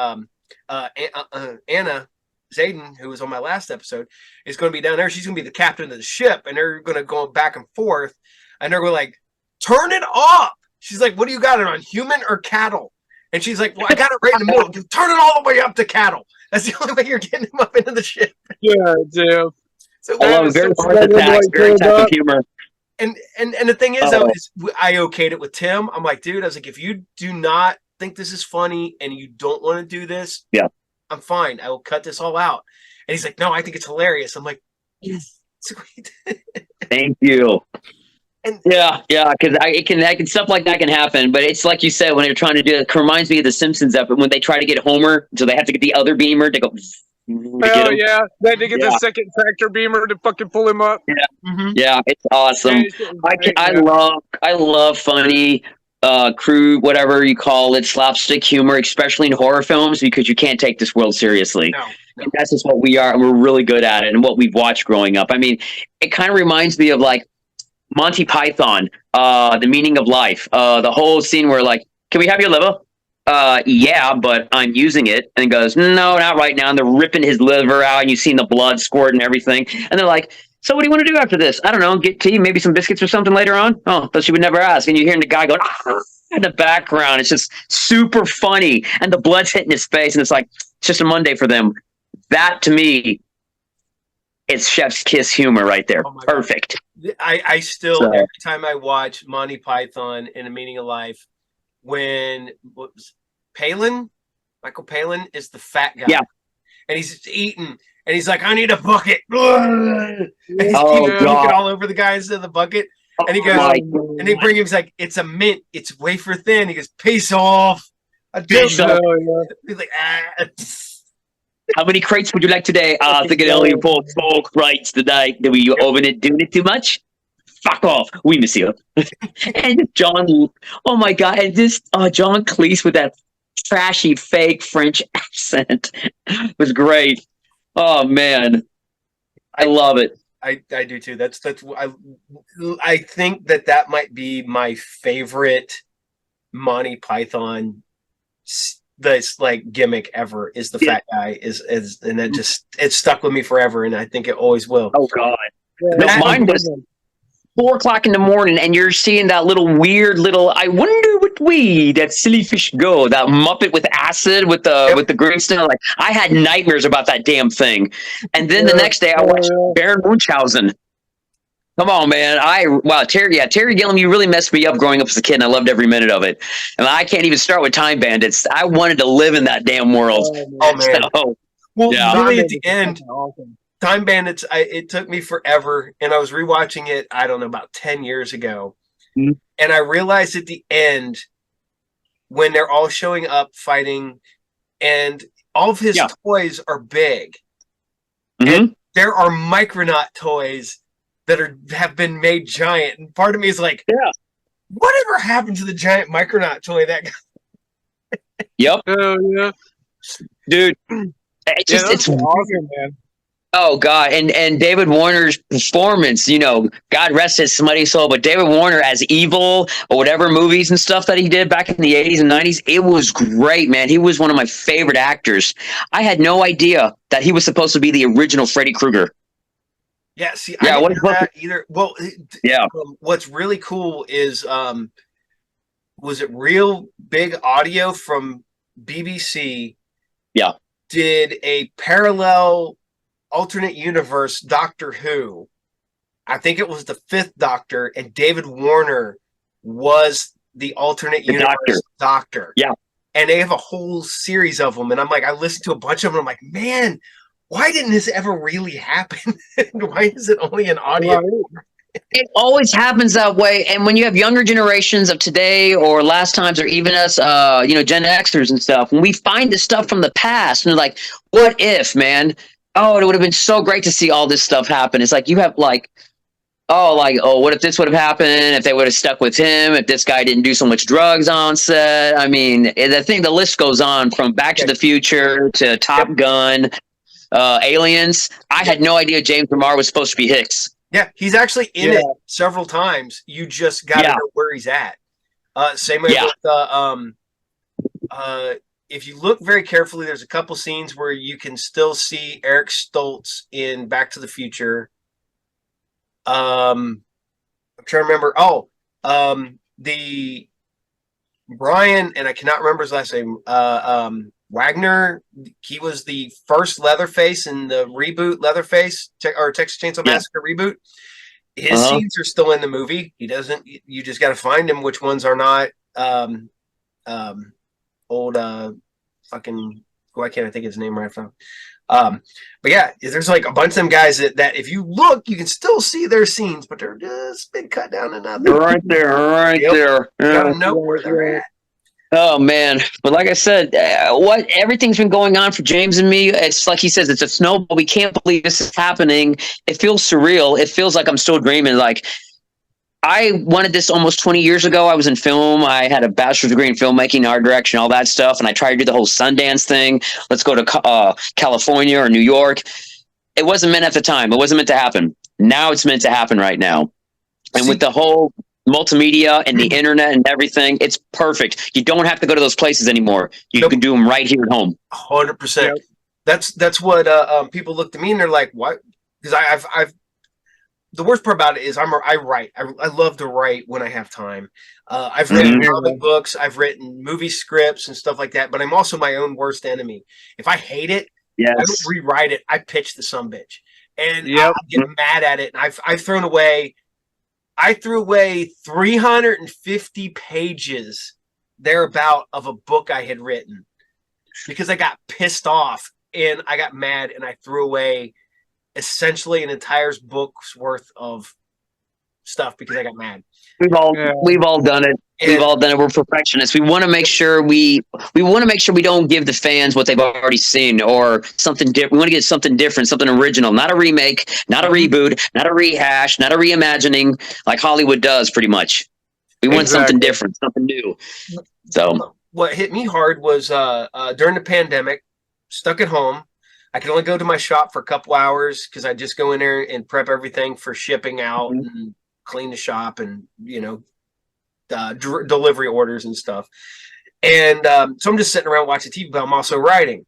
Anna Zayden, who was on my last episode, is going to be down there. She's going to be the captain of the ship, and they're going to go back and forth, and they're going to like, turn it off. She's like, what do you got it on, human or cattle? And she's like, well, I got it right in the middle. You turn it all the way up to cattle. That's the only way you're getting them up into the ship. Yeah, Jeff. So I love it. Very tax, very type of humor. And the thing is, though, is I okayed it with Tim. I'm like, dude, I was like, if you do not think this is funny and you don't want to do this, yeah, I'm fine. I will cut this all out. And he's like, no, I think it's hilarious. I'm like, yes, sweet. Thank you. And yeah, because I can stuff like that can happen, but it's like you said when they're trying to do it. Reminds me of the Simpsons episode when they try to get Homer, so they have to get the other beamer to go. Hell yeah, they had to get the second tractor beamer to fucking pull him up. Yeah, yeah, it's awesome. I love funny, crude, whatever you call it, slapstick humor, especially in horror films, because you can't take this world seriously. No. And that's just what we are, and we're really good at it, and what we've watched growing up. I mean, it kind of reminds me of like Monty Python, The Meaning of Life, the whole scene where like, can we have your liver? Yeah, but I'm using it. And he goes, no, not right now. And they're ripping his liver out, and you've seen the blood squirt and everything. And they're like, so what do you want to do after this? I don't know, get tea, maybe some biscuits or something later on? Oh, but she would never ask. And you're hearing the guy going, in the background. It's just super funny. And the blood's hitting his face, and it's like, it's just a Monday for them. That, to me, it's chef's kiss humor right there. Oh perfect. God. I still, every time I watch Monty Python in A Meaning of Life, when Michael Palin is the fat guy, and he's eating, and he's like, I need a bucket, and he's looking all over the guys in the bucket, and he goes, and they bring him, he's like, it's a mint, it's wafer thin. He goes, peace off. He's like, how many crates would you like today? I think it only bought 4 crates today. Did we open it doing it too much? Fuck off, we miss you. And John, oh my God, and this John Cleese with that trashy fake French accent was great. Oh man, I love it. I do too. That's I think that might be my favorite Monty Python this like gimmick ever is the fat guy is and it stuck with me forever, and I think it always will. Oh God, no, mine was 4 o'clock in the morning, and you're seeing that weird little. I wonder what way that silly fish go. That Muppet with acid with the green stuff. Like I had nightmares about that damn thing. And then the next day, I watched Baron Munchausen. Come on, man! Terry Gilliam, you really messed me up growing up as a kid, and I loved every minute of it. And I can't even start with Time Bandits. I wanted to live in that damn world. Oh man! So, really, at the end. Awesome. Time Bandits, it took me forever, and I was rewatching it, I don't know, about 10 years ago. Mm-hmm. And I realized at the end, when they're all showing up fighting, and all of his toys are big. Mm-hmm. And there are Micronaut toys that have been made giant. And part of me is like, whatever happened to the giant Micronaut toy that guy? Yep. Oh, yeah. Dude, it's awesome, man. Oh God, and David Warner's performance, God rest his smutty soul, but David Warner as evil or whatever movies and stuff that he did back in the 80s and 90s, it was great, man. He was one of my favorite actors. I had no idea that he was supposed to be the original Freddy Krueger. Yeah, see, I didn't know that either. Well, what's really cool is, was it Real Big Audio from BBC? Yeah. Did a parallel alternate universe Doctor Who. I think it was the 5th Doctor, and David Warner was the alternate universe Doctor. Yeah. And they have a whole series of them. And I'm like, I listened to a bunch of them. I'm like, man, why didn't this ever really happen? Why is it only an audio? It always happens that way. And when you have younger generations of today or last times, or even us, Gen Xers and stuff, when we find this stuff from the past, and they're like, what if, man? Oh, it would have been so great to see all this stuff happen. It's like you have what if this would have happened, if they would have stuck with him, if this guy didn't do so much drugs on set. I mean, the list goes on from Back to the Future to Top Gun, Aliens. I had no idea James Remar was supposed to be Hicks. Yeah, he's actually in it several times. You just got to know where he's at. Same way with if you look very carefully, there's a couple scenes where you can still see Eric Stoltz in Back to the Future. I'm trying to remember. The Brian, and I cannot remember his last name. Wagner. He was the first Leatherface in the reboot Leatherface or Texas Chainsaw Massacre reboot. His scenes are still in the movie. He doesn't. You just got to find him. Which ones are not? Old fucking. Why can't I think of his name right now? But yeah, there's like a bunch of them guys that if you look, you can still see their scenes, but they're just been cut down to nothing. Right there. You gotta know where they're at. Oh man, but like I said, everything's been going on for James and me. It's like he says, it's a snowball. We can't believe this is happening. It feels surreal. It feels like I'm still dreaming. Like I wanted this almost 20 years ago. I was in film. I had a bachelor's degree in filmmaking, art direction, all that stuff, and I tried to do the whole Sundance thing. Let's go to California or New York. It wasn't meant at the time. It wasn't meant to happen. Now it's meant to happen right now. And with the whole multimedia and the internet and everything, it's perfect. You don't have to go to those places anymore. You can do them right here at home. 100%. That's what people look to me and they're like, "What?" Because I've the worst part about it is I write. I love to write when I have time. I've written comic books. I've written movie scripts and stuff like that. But I'm also my own worst enemy. If I hate it, I don't rewrite it. I pitch the sumbitch, and I get mad at it. And I've thrown away. I threw away 350 pages thereabout of a book I had written because I got pissed off and I got mad and I threw away essentially an entire book's worth of stuff because I got mad. We've all done it. We've all done it. We're perfectionists. We want to make sure we don't give the fans what they've already seen or something different. We want to get something different, something original, not a remake, not a reboot, not a rehash, not a reimagining like Hollywood does pretty much. We want something different, something new. So what hit me hard was during the pandemic, stuck at home. I could only go to my shop for a couple hours because I just go in there and prep everything for shipping out and clean the shop and, delivery orders and stuff. And so I'm just sitting around watching TV, but I'm also writing.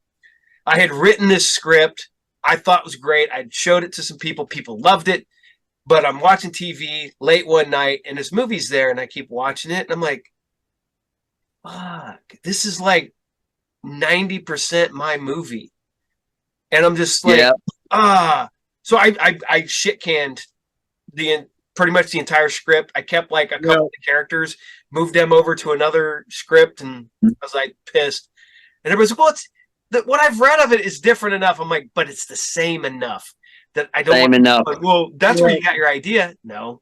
I had written this script. I thought it was great. I showed it to some people. People loved it. But I'm watching TV late one night and this movie's there and I keep watching it. And I'm like, fuck, this is like 90% my movie. And I'm just like, So I shit canned pretty much the entire script. I kept like a couple of the characters, moved them over to another script, and I was like pissed. And everybody's like, well, what I've read of it is different enough. I'm like, but it's the same enough that I don't want enough. Like, well, that's where you got your idea. No.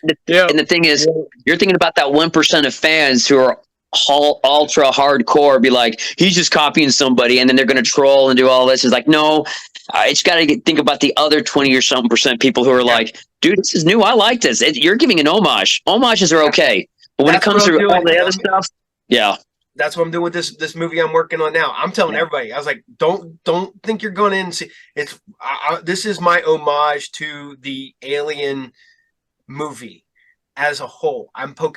And the thing is, you're thinking about that 1% of fans who are ultra hardcore, be like, he's just copying somebody, and then they're going to troll and do all this. It's like, no, it's got to think about the other 20 or something percent people who are like, dude, this is new. I like this. You're giving an homage. Homages are okay, but when it comes to all the other stuff, that's what I'm doing with this movie I'm working on now. I'm telling everybody, I was like, don't think you're going in and see it's. This is my homage to the Alien movie as a whole. I'm going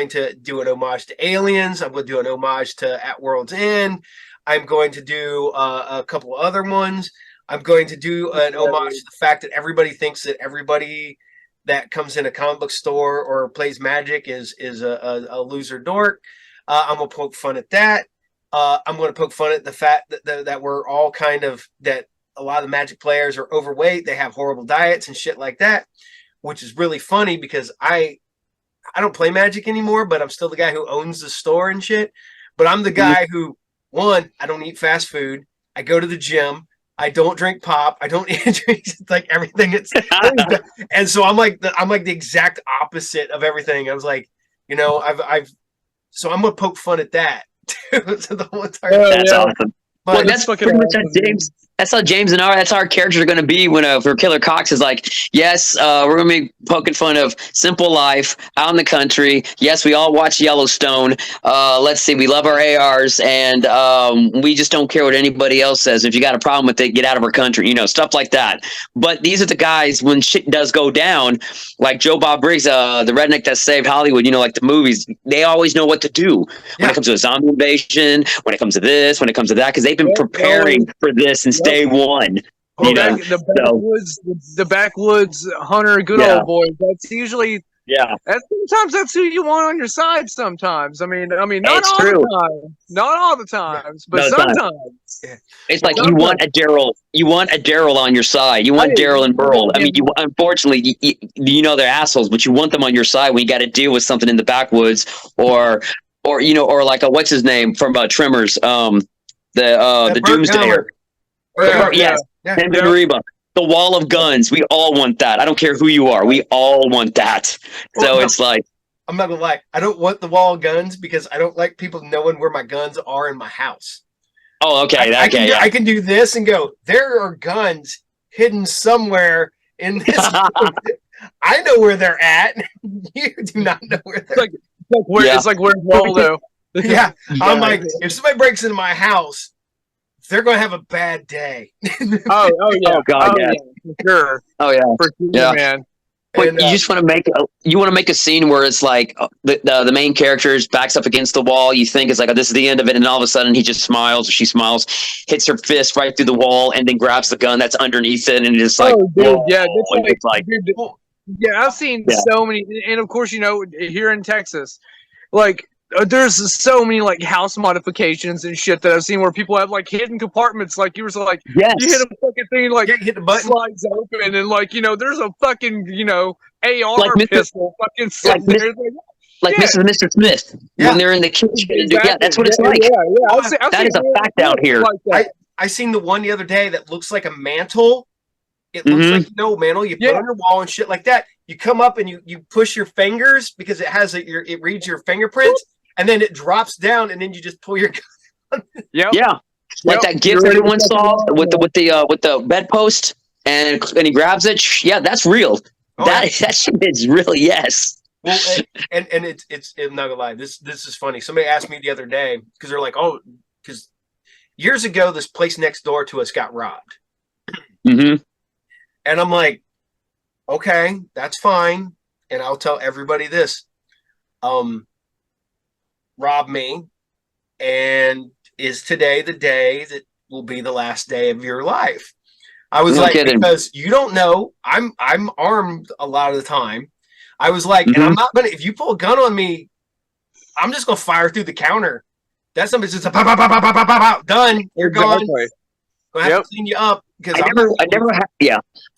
to do an homage to Aliens. I'm going to do an homage to At World's End. I'm going to do a couple other ones. I'm going to do an homage to the fact that everybody thinks that everybody that comes in a comic book store or plays Magic is a loser dork. I'm going to poke fun at that. I'm going to poke fun at the fact that we're all that a lot of the Magic players are overweight. They have horrible diets and shit like that, which is really funny because I don't play Magic anymore, but I'm still the guy who owns the store and shit. But I'm the guy who, one, I don't eat fast food. I go to the gym. I don't drink pop. I don't eat drinks. It's like everything. And so I'm like the exact opposite of everything. I was like, so I'm gonna poke fun at that too. So the whole entire that's awesome. But that's pretty much James. That's how James and that's how our characters are going to be when for Killer Cox is like, yes, we're going to be poking fun of simple life out in the country. Yes, we all watch Yellowstone. Let's see, we love our ARs, and we just don't care what anybody else says. If you got a problem with it, get out of our country, stuff like that. But these are the guys when shit does go down, like Joe Bob Briggs, the redneck that saved Hollywood. Like the movies, they always know what to do when it comes to a zombie invasion, when it comes to this, when it comes to that, because they've been preparing for this since day one. The backwoods hunter, good old boy. That's usually sometimes that's who you want on your side. Sometimes, I mean, not all the time, not all the times, but sometimes. It's like you want a Daryl. You want a Daryl on your side. You want Daryl and Burl. I mean, unfortunately, they're assholes, but you want them on your side when you got to deal with something in the backwoods, or like what's his name from Tremors, the Doomsdayer. Yes, and Reba. The wall of guns. We all want that. I don't care who you are. We all want that. So it's like, I'm not gonna lie. I don't want the wall of guns because I don't like people knowing where my guns are in my house. Oh, okay. I can do this and go, there are guns hidden somewhere in this. I know where they're at. You do not know where they're at. It's like where's Waldo? Yeah. I'm like, if somebody breaks into my house, they're going to have a bad day. Oh yeah. Oh God, yeah. For sure. Oh yeah. For sure, man. But you just want to make a scene where it's like the main character backs up against the wall. You think it's like, oh, this is the end of it, and all of a sudden he just smiles or she smiles, hits her fist right through the wall, and then grabs the gun that's underneath it, and it's like, I've seen so many, and of course, here in Texas, like. There's so many like house modifications and shit that I've seen where people have like hidden compartments. Like you were like, you hit a fucking thing, like hit the button, slides open, and like there's a fucking AR like pistol, fucking sitting there. Like Mrs. and Mr. Smith when they're in the kitchen. Exactly. Yeah, that's what it's like. That is a fact out here. Like I seen the one the other day that looks like a mantle. It looks like mantle. You put on your wall and shit like that. You come up and you push your fingers because it reads your fingerprints. And then it drops down, and then you just pull your gun. Like that gift everyone saw with the bedpost, and he grabs it. Yeah, that's real. That shit is real. Yes. Well, and it's I'm not gonna lie. This is funny. Somebody asked me the other day because they're like, because years ago this place next door to us got robbed. Mm-hmm. And I'm like, okay, that's fine, and I'll tell everybody this. Rob me, and is today the day that will be the last day of your life? I was because you don't know, I'm armed a lot of the time. I was like, and I'm not gonna, if you pull a gun on me, I'm just gonna fire through the counter. That's something just pow, pow, pow, pow, pow, pow, pow, pow. Done. You're gone. Gonna have to clean you up. I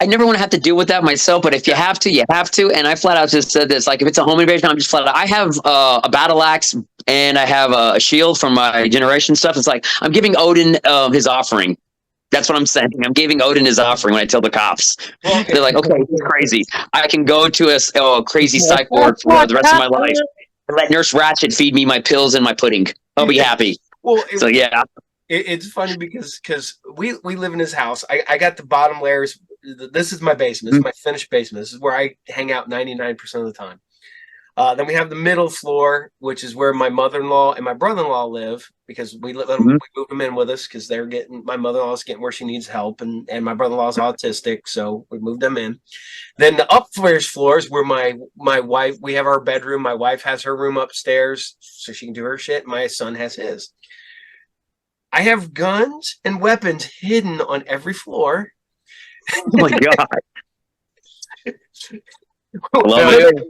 never want to have to deal with that myself, but if you have to, you have to. And I flat out just said this, like if it's a home invasion, I'm just flat out. I have a battle axe and I have a shield from my generation stuff. It's like I'm giving Odin his offering. That's what I'm saying. I'm giving Odin his offering when I tell the cops. Well, they're like, okay, he's crazy. I can go to a crazy psych ward for the rest of my life and let Nurse Ratchet feed me my pills and my pudding. I'll be happy. Well, it's funny because we live in this house. I got the bottom layers. This is my basement. This is my finished basement. This is where I hang out 99% of the time. Then we have the middle floor, which is where my mother-in-law and my brother-in-law live because we moved them in with us because my mother-in-law's getting where she needs help and my brother-in-law's autistic, so we moved them in. Then the upstairs floor is where my wife, we have our bedroom. My wife has her room upstairs so she can do her shit. My son has his. I have guns and weapons hidden on every floor. Oh my God.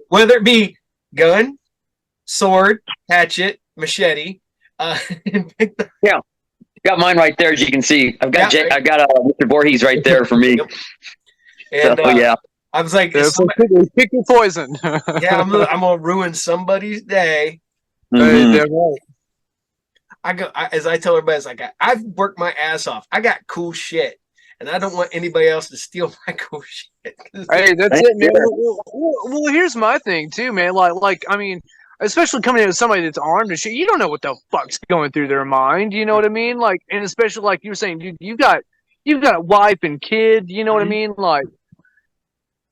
Whether it be gun, sword, hatchet, machete. Yeah. Got mine right there, as you can see. I've got Mr. Voorhees right there for me. And I was like, pick your poison. I'm gonna ruin somebody's day. Mm-hmm. As I tell everybody, it's like I've worked my ass off. I got cool shit, and I don't want anybody else to steal my cool shit. Hey, that's it, man. Well, here's my thing too, man. Like, I mean, especially coming in with somebody that's armed and shit, you don't know what the fuck's going through their mind. You know what I mean? Like, and especially like you were saying, you got you've got a wife and kid. You know what I mean? Like,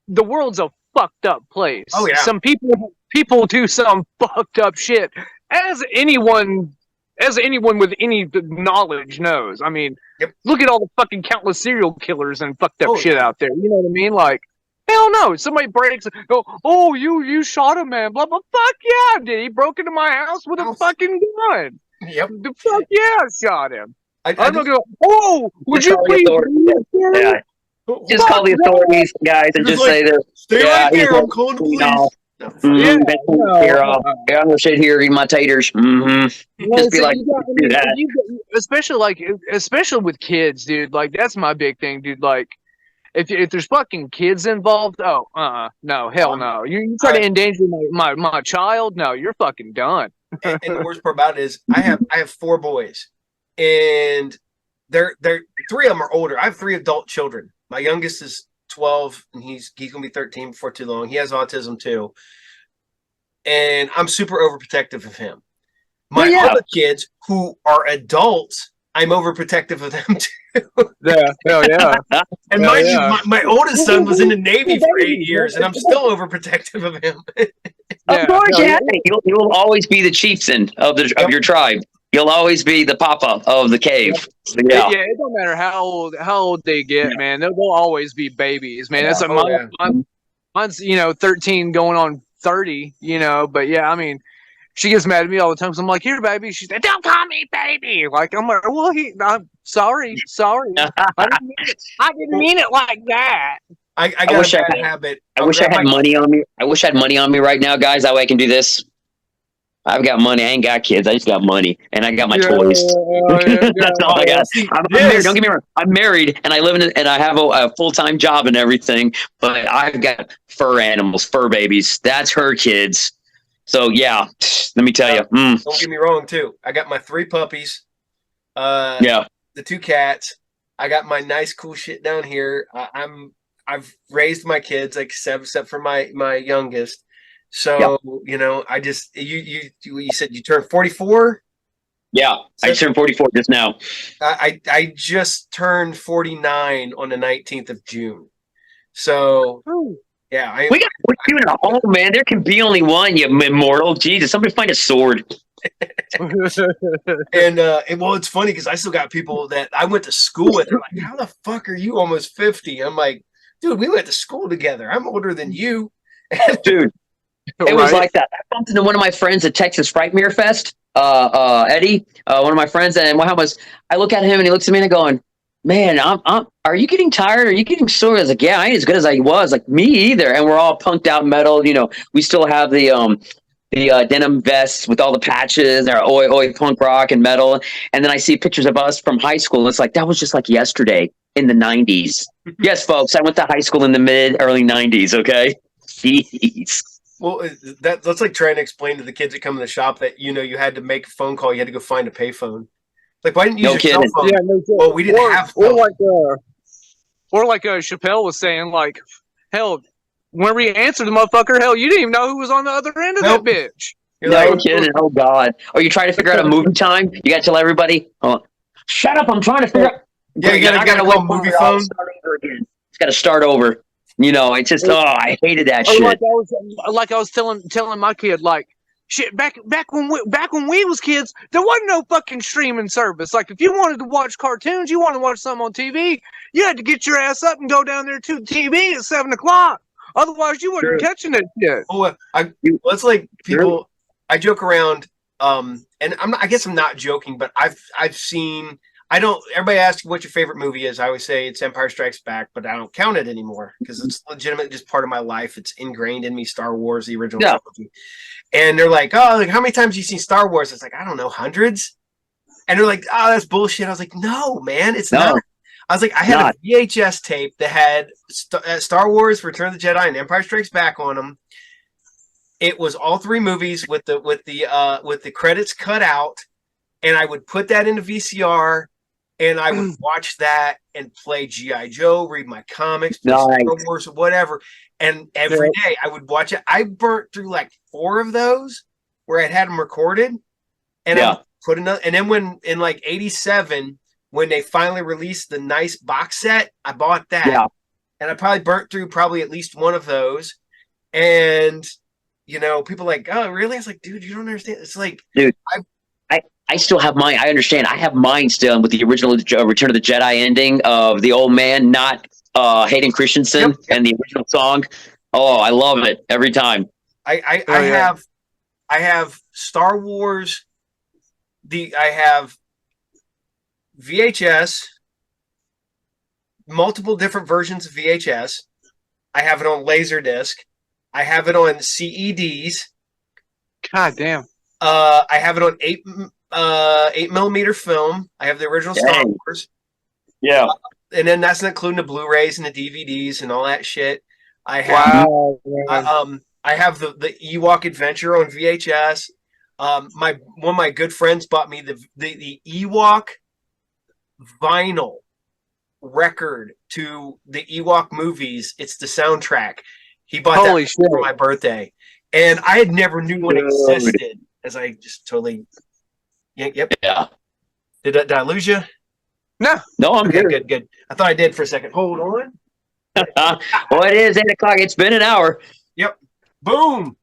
the world's a fucked up place. Oh yeah. Some people do some fucked up shit, as anyone with any knowledge knows. I mean, Yep. look at all the fucking countless serial killers and fucked up shit yeah. out there. You know what I mean? Like, hell no. Somebody breaks. Oh, you shot a man. Blah blah. Fuck yeah, I did. He broke into my house with a fucking gun. Yep. The fuck yeah, I shot him. I'm not gonna go. Oh, would you please? Yeah. Just call the authorities, guys, and just say that. Stay right there. I'm calling the police. I'm gonna sit here eating my taters. Just be like, do that. Especially with kids, dude. Like, that's my big thing, dude. Like, if there's fucking kids involved, no, hell no. You try to endanger my child, no, you're fucking done. And the worst part about it is, I have 4 boys, and they're 3 of them are older. I have 3 adult children. My youngest is 12, and he's gonna be 13 before too long. He has autism too, and I'm super overprotective of him. My other kids who are adults, I'm overprotective of them too. Yeah, hell yeah. And mind you, my oldest son was in the Navy for 8 years, and I'm still overprotective of him. Of course, yeah. You'll always be the chieftain of your tribe. You'll always be the papa of the cave. Yeah, it don't matter how old they get, man. They'll always be babies, man. That's mine's 13 going on 30, but yeah, I mean, she gets mad at me all the time because I'm like, here, baby. She's like, don't call me baby. Like, I'm like, well, I'm sorry. I didn't mean it like that. I got a bad habit. I wish I had money on me. I wish I had money on me right now, guys. That way I can do this. I've got money. I ain't got kids. I just got money, and I got my toys. That's all I got. I'm married. Don't get me wrong. I'm married, and I live and I have a full-time job and everything. But I've got fur animals, fur babies. That's her kids. So yeah, let me tell you. Don't get me wrong, too. I got my 3 puppies. The 2 cats. I got my nice, cool shit down here. I've raised my kids, like, except for my youngest. So, I just, you said you turned 44? Yeah, I turned 44 just now. I just turned 49 on the 19th of June. So, yeah. We got to put you in a home, man. There can be only one, you immortal. Jesus, somebody find a sword. And well, it's funny because I still got people that I went to school with. They're like, how the fuck are you almost 50? I'm like, dude, we went to school together. I'm older than you. Dude. It was like that. I bumped into one of my friends at Texas Frightmare Fest, Eddie, one of my friends, and I look at him and he looks at me and I'm going, man, are you getting tired? Are you getting sore? I was like, yeah, I ain't as good as I was. Like, me either. And we're all punked out metal. We still have the denim vests with all the patches, our oi punk rock and metal. And then I see pictures of us from high school. It's like, that was just like yesterday in the 90s. Yes, folks, I went to high school in the early 90s. Okay. Jeez. Well, that's like trying to explain to the kids that come in the shop that, you had to make a phone call. You had to go find a payphone. Like, why didn't you use your cell phone? Yeah, no, well, we didn't have phone. Or like Chappelle was saying, like, hell, when we answered the motherfucker, hell, you didn't even know who was on the other end of that bitch. No kidding. Oh, God. Oh, you trying to figure out a movie time? You got to tell everybody, shut up. I'm trying to figure out. Yeah, you got to wait movie phone. It's got to start over. It's just I hated that shit. Like I was telling my kid, like, shit, back when we was kids, there wasn't no fucking streaming service. Like, if you wanted to watch cartoons, you wanted to watch something on TV, you had to get your ass up and go down there to the TV at 7:00. Otherwise, you wasn't catching that shit. Oh, it's like people. I joke around, and I guess I'm not joking, but I've seen. Everybody asks what your favorite movie is. I always say it's Empire Strikes Back, but I don't count it anymore because it's legitimately just part of my life. It's ingrained in me. Star Wars, the original trilogy. And they're like, how many times have you seen Star Wars? It's like, I don't know, hundreds. And they're like, oh, that's bullshit. I was like, no, man, it's not. I was like, I had a VHS tape that had Star Wars, Return of the Jedi, and Empire Strikes Back on them. It was all 3 movies with the credits cut out, and I would put that into VCR. And I would watch that and play G.I. Joe, read my comics, play Star Wars, or whatever. And every day I would watch it. I burnt through like 4 of those where I had them recorded. And I put another. And then when in like 87, when they finally released the nice box set, I bought that. Yeah. And I probably burnt through probably at least one of those. And, people like, oh, really? I was like, dude, you don't understand. It's like, dude, I still have mine. I understand. I have mine still with the original Return of the Jedi ending of the old man, not Hayden Christensen, and the original song. Oh, I love it every time. I have Star Wars. I have VHS, multiple different versions of VHS. I have it on Laserdisc. I have it on CEDs. God damn. I have it on 8mm film. I have the original Star Wars. Yeah. And then that's not including the Blu-rays and the DVDs and all that shit. I have I have the Ewok Adventure on VHS. One of my good friends bought me the Ewok vinyl record to the Ewok movies. It's the soundtrack. He bought that for my birthday, and I had never knew what existed. As I just totally, yep. Yeah. Did I lose you? No, I'm here. Good. I thought I did for a second. Hold on. Well, it is 8:00. It's been an hour. Yep. Boom.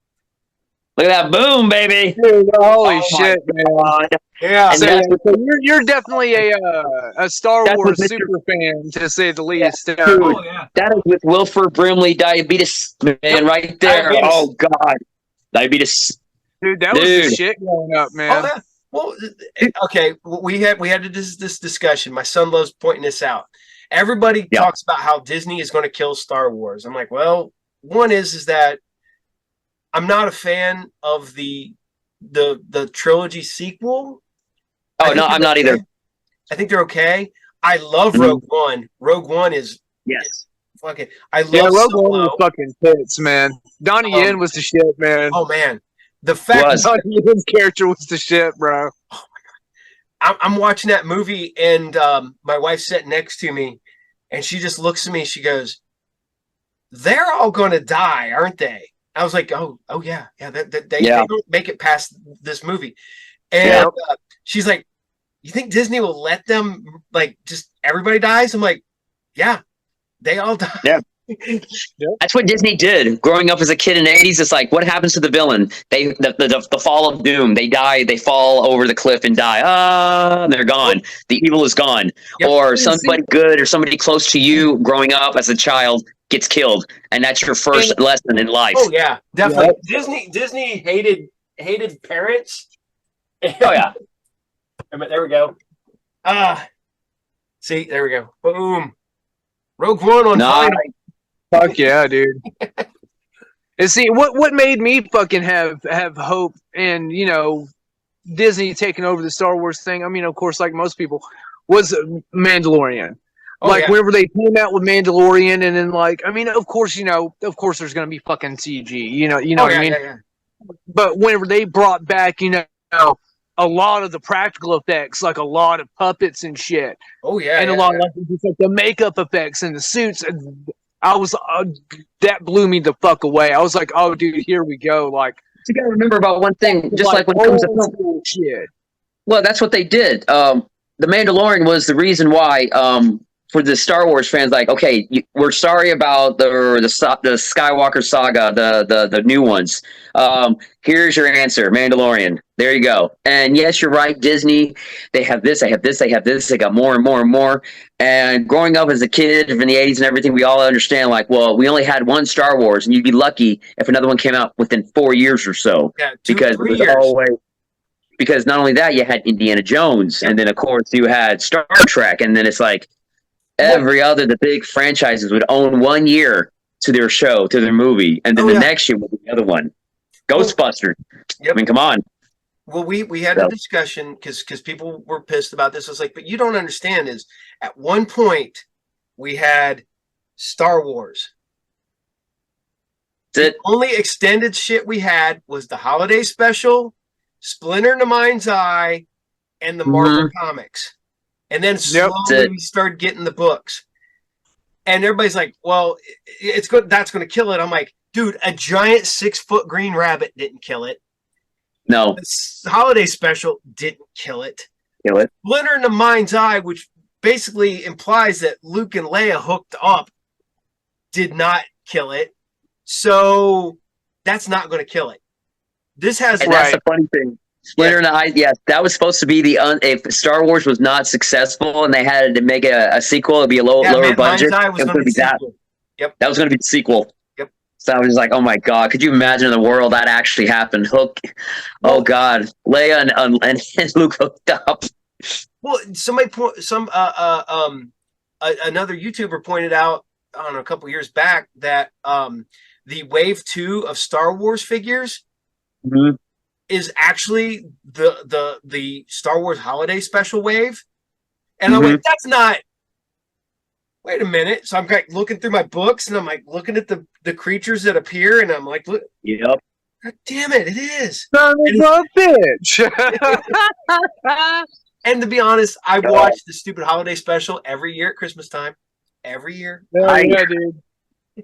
Look at that boom, baby! Dude, holy shit, man! Yeah. So you're definitely a Star Wars super fan, to say the least. Dude, that is with Wilford Brimley, diabetes, man, right there. Diabetes. Oh God, diabetes. Dude, that was the shit growing up, man. Oh, yeah. Well, okay, we had this discussion. My son loves pointing this out. Everybody talks about how Disney is going to kill Star Wars. I'm like, well, one is that I'm not a fan of the trilogy sequel. Oh no, I'm not either. I think they're okay. I love Rogue One. Rogue One is fucking. I love Rogue One was fucking tits, man. Donnie Yen was the shit, man. Oh man, the fact Donnie Yen's character was the shit, bro. Oh my god, I'm watching that movie and my wife's sitting next to me, and she just looks at me. She goes, "They're all going to die, aren't they?" I was like, oh yeah. They don't make it past this movie. And she's like, you think Disney will let them, like, just everybody dies? I'm like, yeah, they all die. Yeah. That's what Disney did. Growing up as a kid in the 80s, it's like, what happens to the villain? The fall of doom. They die, they fall over the cliff and die. They're gone. The evil is gone. Yep. Or somebody good or somebody close to you growing up as a child gets killed, and that's your first lesson in life. Oh yeah, definitely. Yep. Disney hated parents. Oh yeah. There we go. See, there we go. Boom. Rogue One on vinyl. Fuck yeah, dude. And see, what made me fucking have hope in, Disney taking over the Star Wars thing, I mean, of course, like most people, was Mandalorian. Whenever they came out with Mandalorian, and then of course there's gonna be fucking CG, what I mean? Yeah. But whenever they brought back, a lot of the practical effects, like a lot of puppets and shit. Oh yeah, and a lot of just like the makeup effects and the suits, and I was that blew me the fuck away. I was like, oh dude, here we go. Like, you gotta remember about one thing, just like when it comes to film shit. Well, that's what they did. The Mandalorian was the reason why. For the Star Wars fans, like, okay, we're sorry about the Skywalker saga, the new ones. Here's your answer, Mandalorian. There you go. And yes, you're right, Disney. They have this. They have this. They have this. They got more and more and more. And growing up as a kid in the 80s and everything, we all understand, like, well, we only had one Star Wars, and you'd be lucky if another one came out within 4 years or so. Yeah, 3 years. Because not only that, you had Indiana Jones, and then of course you had Star Trek, and then it's like. The big franchises would own 1 year to their show, to their movie, and then the next year would be the other one. Ghostbusters. Yep. I mean, come on. Well, we had a discussion because people were pissed about this. I was like, but you don't understand is at one point we had Star Wars. The only extended shit we had was the holiday special, Splinter in the Mind's Eye, and the Marvel comics. And then slowly we started getting the books. And everybody's like, well, it's good. That's going to kill it. I'm like, dude, a giant 6-foot green rabbit didn't kill it. No. The holiday special didn't kill it. Splinter in the Mind's Eye, which basically implies that Luke and Leia hooked up did not kill it. So that's not going to kill it. This has And that's the funny thing. Splinter and I, yes, that was supposed to be if Star Wars was not successful and they had to make a sequel, it'd be a lower budget. Mind's Eye was It going to would be be that. sequel. Yep. That was going to be the sequel. Yep. So I was like, oh my God, could you imagine in the world that actually happened? Hook. Well, oh God, Leia and Luke hooked up. Well, another YouTuber pointed out on a couple years back that the Wave 2 of Star Wars figures is actually the Star Wars Holiday Special wave. And I'm like, that's not. Wait a minute. So I'm like looking through my books and I'm like looking at the creatures that appear and I'm like, look. Yep. God damn it, it is. Son of a bitch. And to be honest, I watch the stupid holiday special every year at Christmas time. Every year. Dude.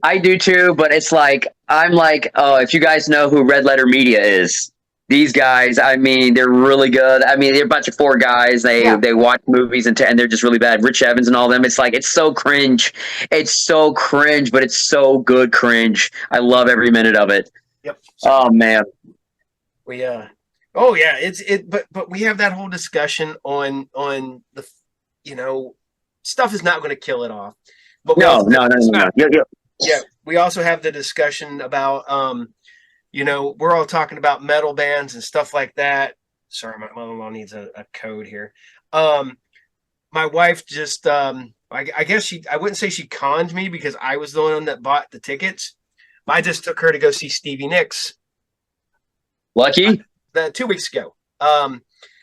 I do too, but it's like, I'm like, oh, if you guys know who Red Letter Media is, these guys, I mean, they're really good. I mean, they're a bunch of 4 guys. They watch movies and they're just really bad. Rich Evans and all them. It's like, it's so cringe. It's so cringe, but it's so good cringe. I love every minute of it. Yep. Oh man. Oh yeah, but we have that whole discussion on the, stuff is not going to kill it off. But no. Yeah, we also have the discussion about we're all talking about metal bands and stuff like that. Sorry, my mother-in-law needs a code here. My wife just I guess I wouldn't say she conned me because I was the one that bought the tickets. I just took her to go see Stevie Nicks. Lucky? 2 weeks ago. Oh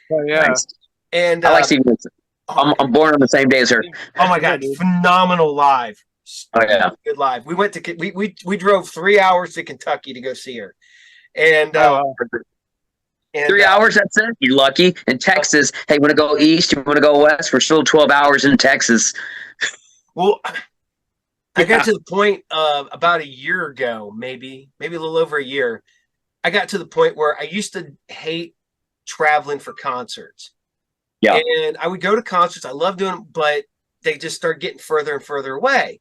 yeah. Nice. And I like Stevie Nicks. I'm born on the same day as her. Oh my God, phenomenal live. Oh yeah. Good live. We went to we drove 3 hours to Kentucky to go see her. And 3 hours, that's it. You're lucky. In Texas, hey, you want to go east? You want to go west? We're still 12 hours in Texas. Well, I got to the point about a year ago, maybe a little over a year. I got to the point where I used to hate traveling for concerts. Yeah. And I would go to concerts. I love doing them, but they just start getting further and further away.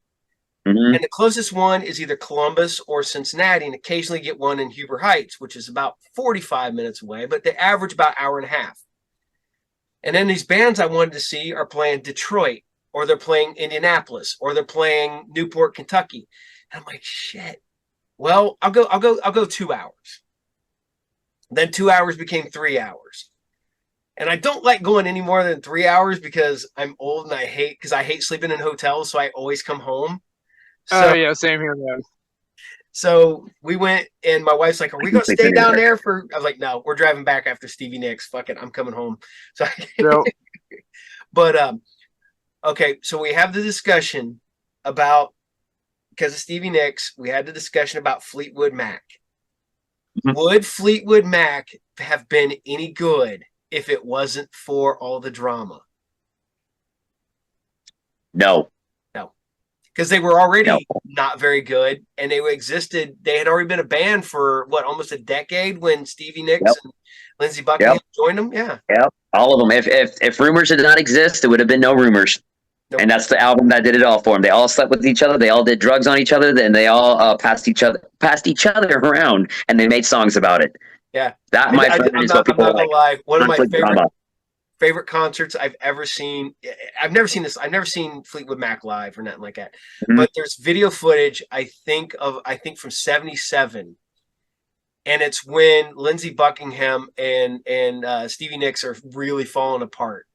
Mm-hmm. And the closest one is either Columbus or Cincinnati, and occasionally get one in Huber Heights, which is about 45 minutes away, but they average about an hour and a half. And then these bands I wanted to see are playing Detroit, or they're playing Indianapolis, or they're playing Newport, Kentucky. And I'm like, shit. Well, I'll go 2 hours. Then 2 hours became 3 hours. And I don't like going any more than 3 hours because I'm old and I hate sleeping in hotels, so I always come home. So, oh yeah, same here, man. So we went, and my wife's like, "Are we going to stay down there for?" I was like, "No, we're driving back after Stevie Nicks. Fuck it, I'm coming home." So, but okay, so we have the discussion about, because of Stevie Nicks, we had the discussion about Fleetwood Mac. Mm-hmm. Would Fleetwood Mac have been any good if it wasn't for all the drama? No. Because they were already not very good, and they existed. They had already been a band for almost a decade when Stevie Nicks and Lindsey Buckingham joined them. Yeah, all of them. If Rumors did not exist, it would have been no Rumors. Nope. And that's the album that did it all for them. They all slept with each other. They all did drugs on each other. Then they all passed each other around, and they made songs about it. Yeah, that my friend is what people I'm not gonna lie. One of my favorite concerts I've ever seen. I've never seen this. I've never seen Fleetwood Mac live or nothing like that. Mm-hmm. But there's video footage I think from '77, and it's when Lindsey Buckingham and Stevie Nicks are really falling apart,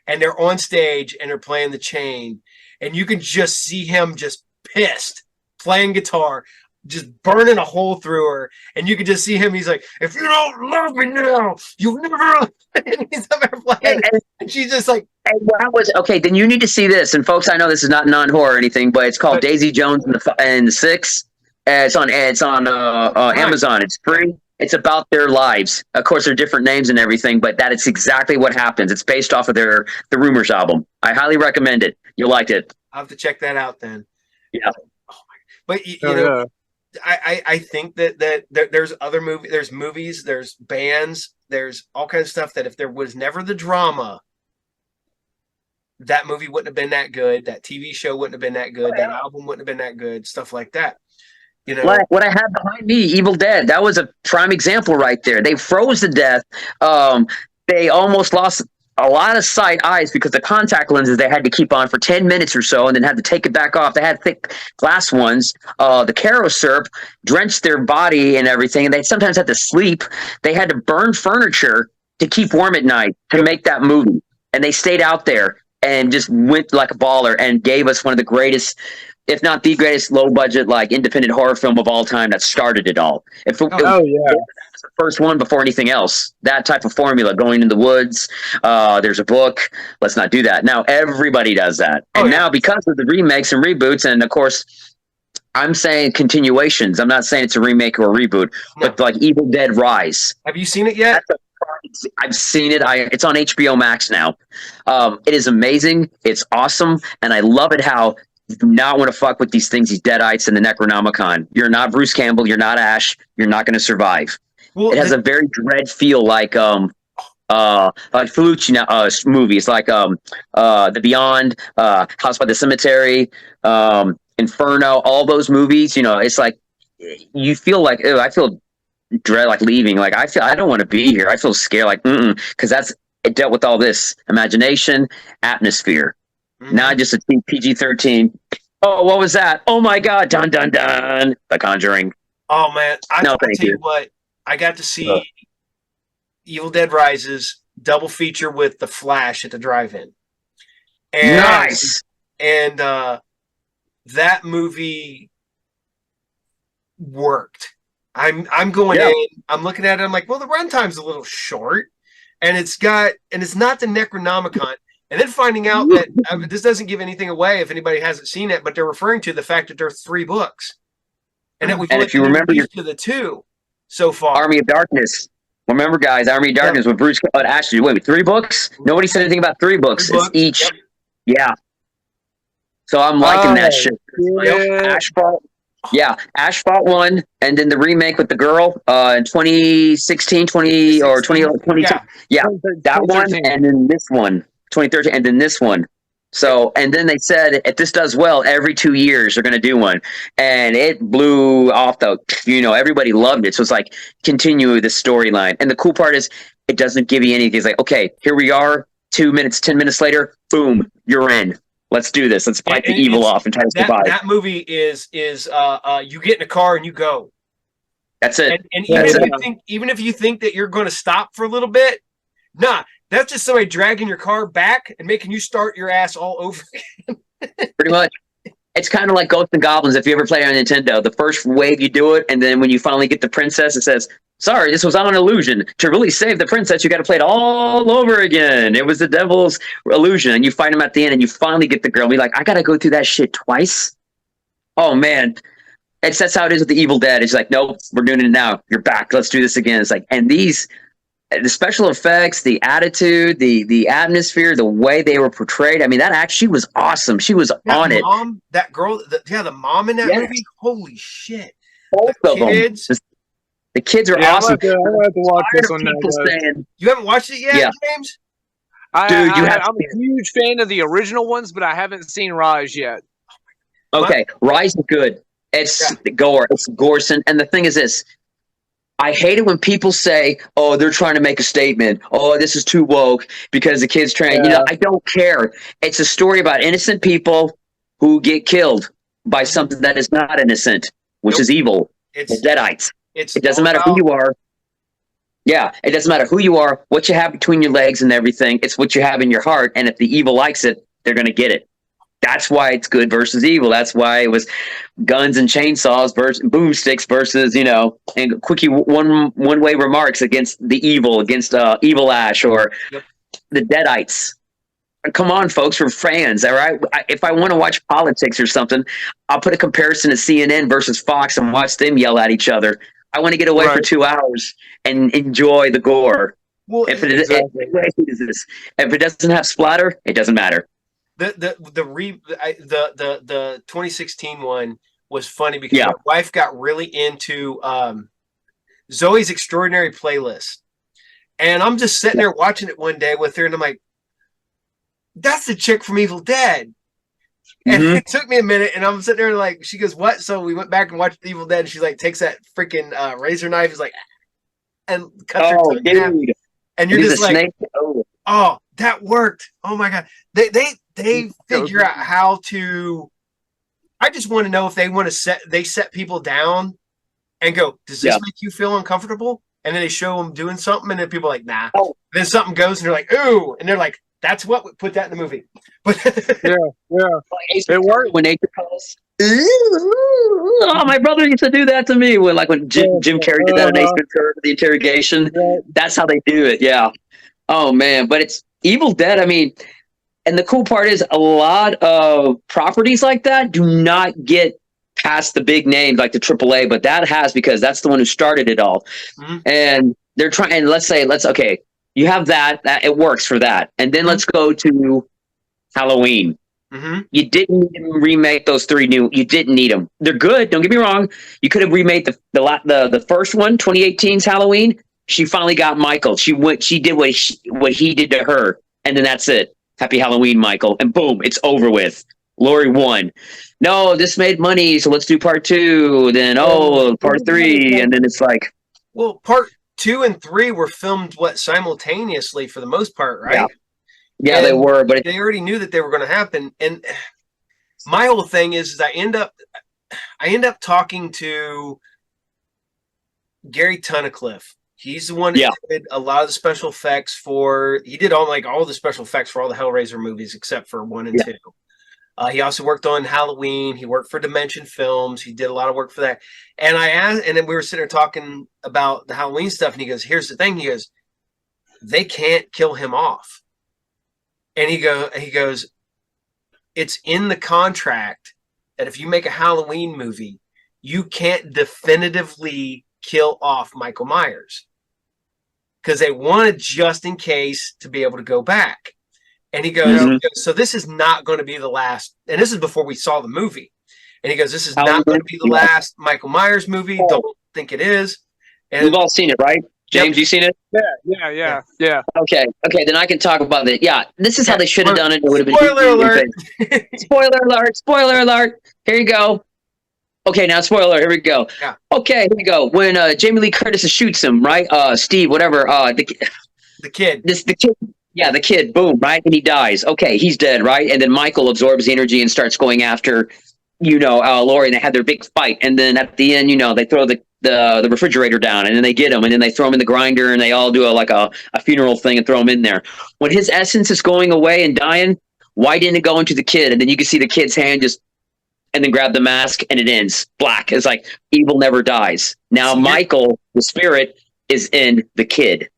and they're on stage and they're playing The Chain, and you can just see him just pissed playing guitar, just burning a hole through her, and you can just see him. He's like, "If you don't love me now, you'll never." And he's up there playing, and she's just like, and that was okay. Then you need to see this. And folks, I know this is not non-horror or anything, but it's called Daisy Jones and the Six. It's on Amazon. It's free. It's about their lives. Of course, they're different names and everything, but that is exactly what happens. It's based off of the Rumors album. I highly recommend it. You'll like it. I'll have to check that out then. Yeah. Oh my! But you know. I think that there's other movies, there's bands, there's all kinds of stuff that if there was never the drama, that movie wouldn't have been that good. That TV show wouldn't have been that good. That album wouldn't have been that good. Stuff like that. You know, What I have behind me, Evil Dead, that was a prime example right there. They froze to death. They almost lost a lot of eyes because the contact lenses they had to keep on for 10 minutes or so and then had to take it back off. They had thick glass ones. The Caro syrup drenched their body and everything, and they sometimes had to sleep. They had to burn furniture to keep warm at night to make that movie. And they stayed out there and just went like a baller and gave us one of the greatest, if not the greatest, low budget like independent horror film of all time that started it all. It was the first one before anything else. That type of formula, going in the woods. There's a book. Let's not do that. Now everybody does that, and now because of the remakes and reboots, and of course, I'm saying continuations. I'm not saying it's a remake or a reboot, but like Evil Dead Rise. Have you seen it yet? I've seen it. It's on HBO Max now. It is amazing. It's awesome, and I love it how you do not want to fuck with these things, these Deadites and the Necronomicon. You're not Bruce Campbell. You're not Ash. You're not going to survive. Well, it has a very dread feel, like Felucci movies, like The Beyond, House by the Cemetery, Inferno. All those movies, you know, it's like you feel like, I feel dread, like leaving. Like I don't want to be here. I feel scared, like because it dealt with all this imagination, atmosphere. Not just a PG-13. Oh, what was that? Oh my God! Dun dun dun! The Conjuring. Oh man, I tell you what, I got to see Evil Dead Rises double feature with The Flash at the drive-in. And, nice. And that movie worked. I'm going in. I'm looking at it. I'm like, well, the runtime's a little short, and it's not the Necronomicon. And then finding out that this doesn't give anything away if anybody hasn't seen it, but they're referring to the fact that there are 3 books, and that we've if you remember to the 2 so far. Army of Darkness. Remember, guys, Army of Darkness with Bruce Ashley. Wait, 3 books? Nobody said anything about 3 books. It's each. Yep. Yeah. So I'm liking that shit. Yeah. Asphalt. Yeah, Asphalt 1, and then the remake with the girl in 2016, 20 or 2022. Yeah, that one, and then this one. 2013, and then this one. So, and then they said if this does well, every 2 years they're going to do one, and it blew off everybody loved it. So it's like continue the storyline, and the cool part is it doesn't give you anything. It's like, okay, here we are, 2 minutes, 10 minutes later, boom, you're in. Let's do this. Let's fight the evil off and try to survive. That movie is you get in a car and you go. That's it. And even if you think that you're going to stop for a little bit, nah. That's just somebody dragging your car back and making you start your ass all over again. Pretty much. It's kind of like Ghosts and Goblins. If you ever play on Nintendo, the first wave you do it, and then when you finally get the princess, it says, sorry, this was on an illusion. To really save the princess, you got to play it all over again. It was the devil's illusion. And you find him at the end, and you finally get the girl. And be like, I got to go through that shit twice? Oh, man. That's how it is with the Evil Dead. It's like, nope, we're doing it now. You're back. Let's do this again. It's like, and the special effects, the attitude, the atmosphere, the way they were portrayed. I mean, she was awesome. She was on it. That girl, the mom in that movie. Holy shit! Both of kids. The kids are awesome. I have to watch this one now. You haven't watched it yet, James? Dude, I'm a huge fan of the original ones, but I haven't seen Rise yet. Okay, Rise is good. It's gore. It's Gorson. And the thing is this. I hate it when people say, oh, they're trying to make a statement. Oh, this is too woke because the kid's trying. Yeah. I don't care. It's a story about innocent people who get killed by something that is not innocent, which is evil. It's Deadites. It doesn't matter who you are. Yeah, it doesn't matter who you are, what you have between your legs and everything. It's what you have in your heart. And if the evil likes it, they're going to get it. That's why it's good versus evil. That's why it was guns and chainsaws versus boomsticks versus, and quickie one-way remarks against the evil, against Evil Ash or the Deadites. Come on, folks, we're fans, all right? If I want to watch politics or something, I'll put a comparison to CNN versus Fox and watch them yell at each other. I want to get away for 2 hours and enjoy the gore. Well, if it doesn't have splatter, it doesn't matter. The 2016 one was funny because my wife got really into Zoe's Extraordinary Playlist, and I'm just sitting there watching it one day with her, and I'm like, that's the chick from Evil Dead. And it took me a minute, and I'm sitting there like, she goes, what? So we went back and watched Evil Dead, and she like takes that freaking razor knife, is like, and cuts her tongue in half. And you're just like, oh, that worked. Oh my God. They figure out how to, I just want to know if they set people down and go, does this make you feel uncomfortable? And then they show them doing something, and then people are like, nah. And then something goes, and they're like, ooh. And they're like, that's what we put that in the movie. But yeah. It worked when nature calls. Oh, my brother used to do that to me when Jim Carrey did that in Ace Ventura, the interrogation. That's how they do it. Yeah. Oh man, but it's Evil Dead. I mean, and the cool part is a lot of properties like that do not get past the big names like the AAA, but that has, because that's the one who started it all. And they're trying. And okay, you have that it works for that, and then let's go to Halloween. You didn't remake those three new. You didn't need them. They're good. Don't get me wrong. You could have remade the first one, 2018's Halloween. She finally got Michael. She did what he did to her, and then that's it. Happy Halloween, Michael, and boom, it's over with. Laurie won. No, this made money, so let's do part 2. Then part 3, and then it's like, well, part 2 and 3 were filmed simultaneously for the most part, right? Yeah, they were, but they already knew that they were going to happen. And my whole thing is I end up talking to Gary Tunnicliffe. He's the one who did a lot of the special effects he did all the special effects for all the Hellraiser movies except for 1 and 2. He also worked on Halloween. He worked for Dimension Films. He did a lot of work for that. And I asked, and then we were sitting there talking about the Halloween stuff, and he goes, here's the thing. He goes, they can't kill him off. And he goes, it's in the contract that if you make a Halloween movie, you can't definitively kill off Michael Myers, because they wanted just in case to be able to go back. And he goes, so this is not going to be the last. And this is before we saw the movie. And he goes, this is not going to be the last Michael Myers movie. Don't think it is. And we've all seen it, right? James, you seen it? Yeah. Okay, then I can talk about it. Yeah, this is how they should have done it. It would have been spoiler alert. Spoiler alert. Here you go. Okay, now spoiler. Here we go. Yeah. Okay, here we go. When Jamie Lee Curtis shoots him, right? Steve, whatever. The kid. The kid. Yeah, the kid. Boom, right? And he dies. Okay, he's dead, right? And then Michael absorbs the energy and starts going after, Laurie. And they have their big fight. And then at the end, they throw the refrigerator down, and then they get him, and then they throw him in the grinder, and they all do a funeral thing and throw him in there. When his essence is going away and dying, why didn't it go into the kid? And then you can see the kid's hand and then grab the mask, and it ends black. It's like evil never dies. Now Michael, the spirit, is in the kid.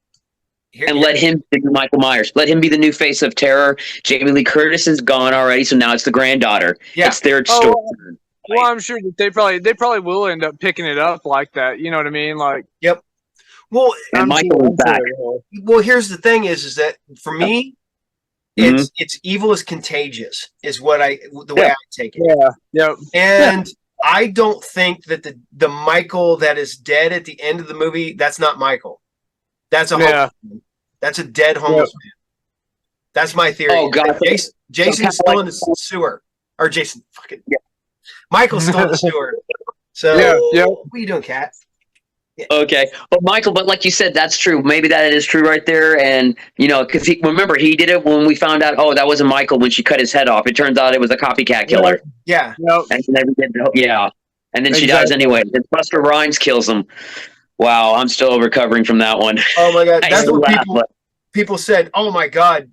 And let him be Michael Myers. Let him be the new face of terror. Jamie Lee Curtis is gone already, so now it's the granddaughter. Yeah. It's their story. Well, I'm sure that they probably will end up picking it up like that. You know what I mean? Like, yep. Well, and Michael is back. Well, here's the thing: is that for me, it's evil is contagious. Is the way I take it. Yeah. And I don't think that the Michael that is dead at the end of the movie, that's not Michael. That's a homeless man. That's a dead homeless man. That's my theory. Oh God, Jason's still in the sewer, or Jason fucking. Yeah. Michael's still in the sewer. So, what are you doing, Kat? Yeah. Okay, but Michael, like you said, that's true. Maybe that is true right there, and because remember he did it when we found out. Oh, that wasn't Michael when she cut his head off. It turns out it was a copycat killer. Yeah. And then she dies anyway. Then Buster Rhymes kills him. Wow, I'm still recovering from that one. Oh my God, that's what people said. Oh my God,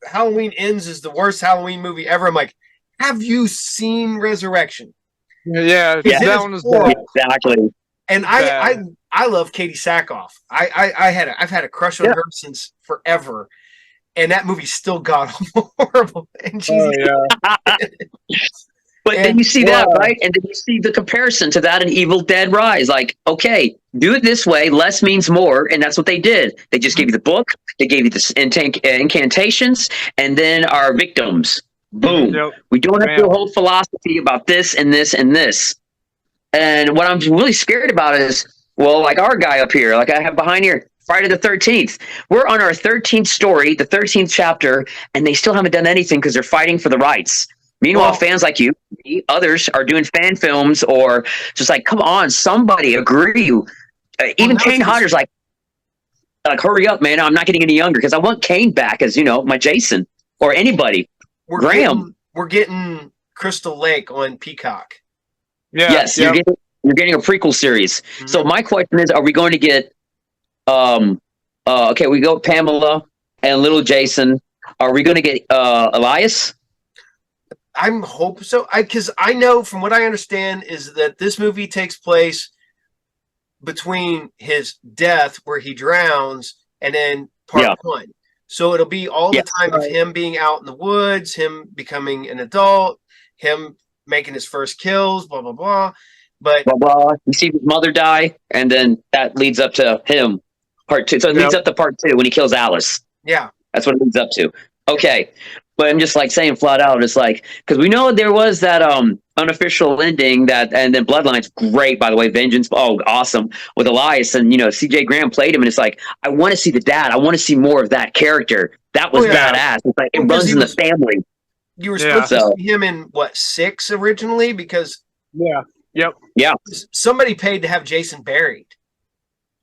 Halloween Ends is the worst Halloween movie ever. I'm like, have you seen Resurrection? Yeah, that one was bad. Exactly. And I love Katie Sackhoff. I've had a crush on her since forever, and that movie still got horrible. And she's But then you see that, right? And then you see the comparison to that in Evil Dead Rise. Like, okay, do it this way. Less means more. And that's what they did. They just gave you the book. They gave you the incantations. And then our victims. Boom. Yep. We don't have to hold philosophy about this and this and this. And what I'm really scared about is, well, like our guy up here, like I have behind here, Friday the 13th. We're on our 13th story, the 13th chapter, and they still haven't done anything because they're fighting for the rights. Meanwhile, fans like you, others are doing fan films or just like, come on, somebody agree. Even Kane Hodder's like, hurry up, man. I'm not getting any younger because I want Kane back as, my Jason or anybody. We're getting Crystal Lake on Peacock. Yeah. Yes, you're getting a prequel series. Mm-hmm. So my question is, are we going to get okay, we go Pamela and little Jason. Are we going to get Elias? I'm hoping so. Because I know from what I understand is that this movie takes place between his death where he drowns and then part one. So it'll be all the time of him being out in the woods, him becoming an adult, him making his first kills, blah, blah, blah. But you see his mother die, and then that leads up to him, part two. So it leads up to part two when he kills Alice. Yeah. That's what it leads up to. Okay. But I'm just like saying flat out, it's like, because we know there was that unofficial ending and then Bloodline's great, by the way, Vengeance, awesome, with Elias, and CJ Graham played him, and it's like, I want to see the dad. I want to see more of that character. That was badass. It's like, it runs in the family. You were supposed to see him in, 6 originally? Because somebody paid to have Jason buried.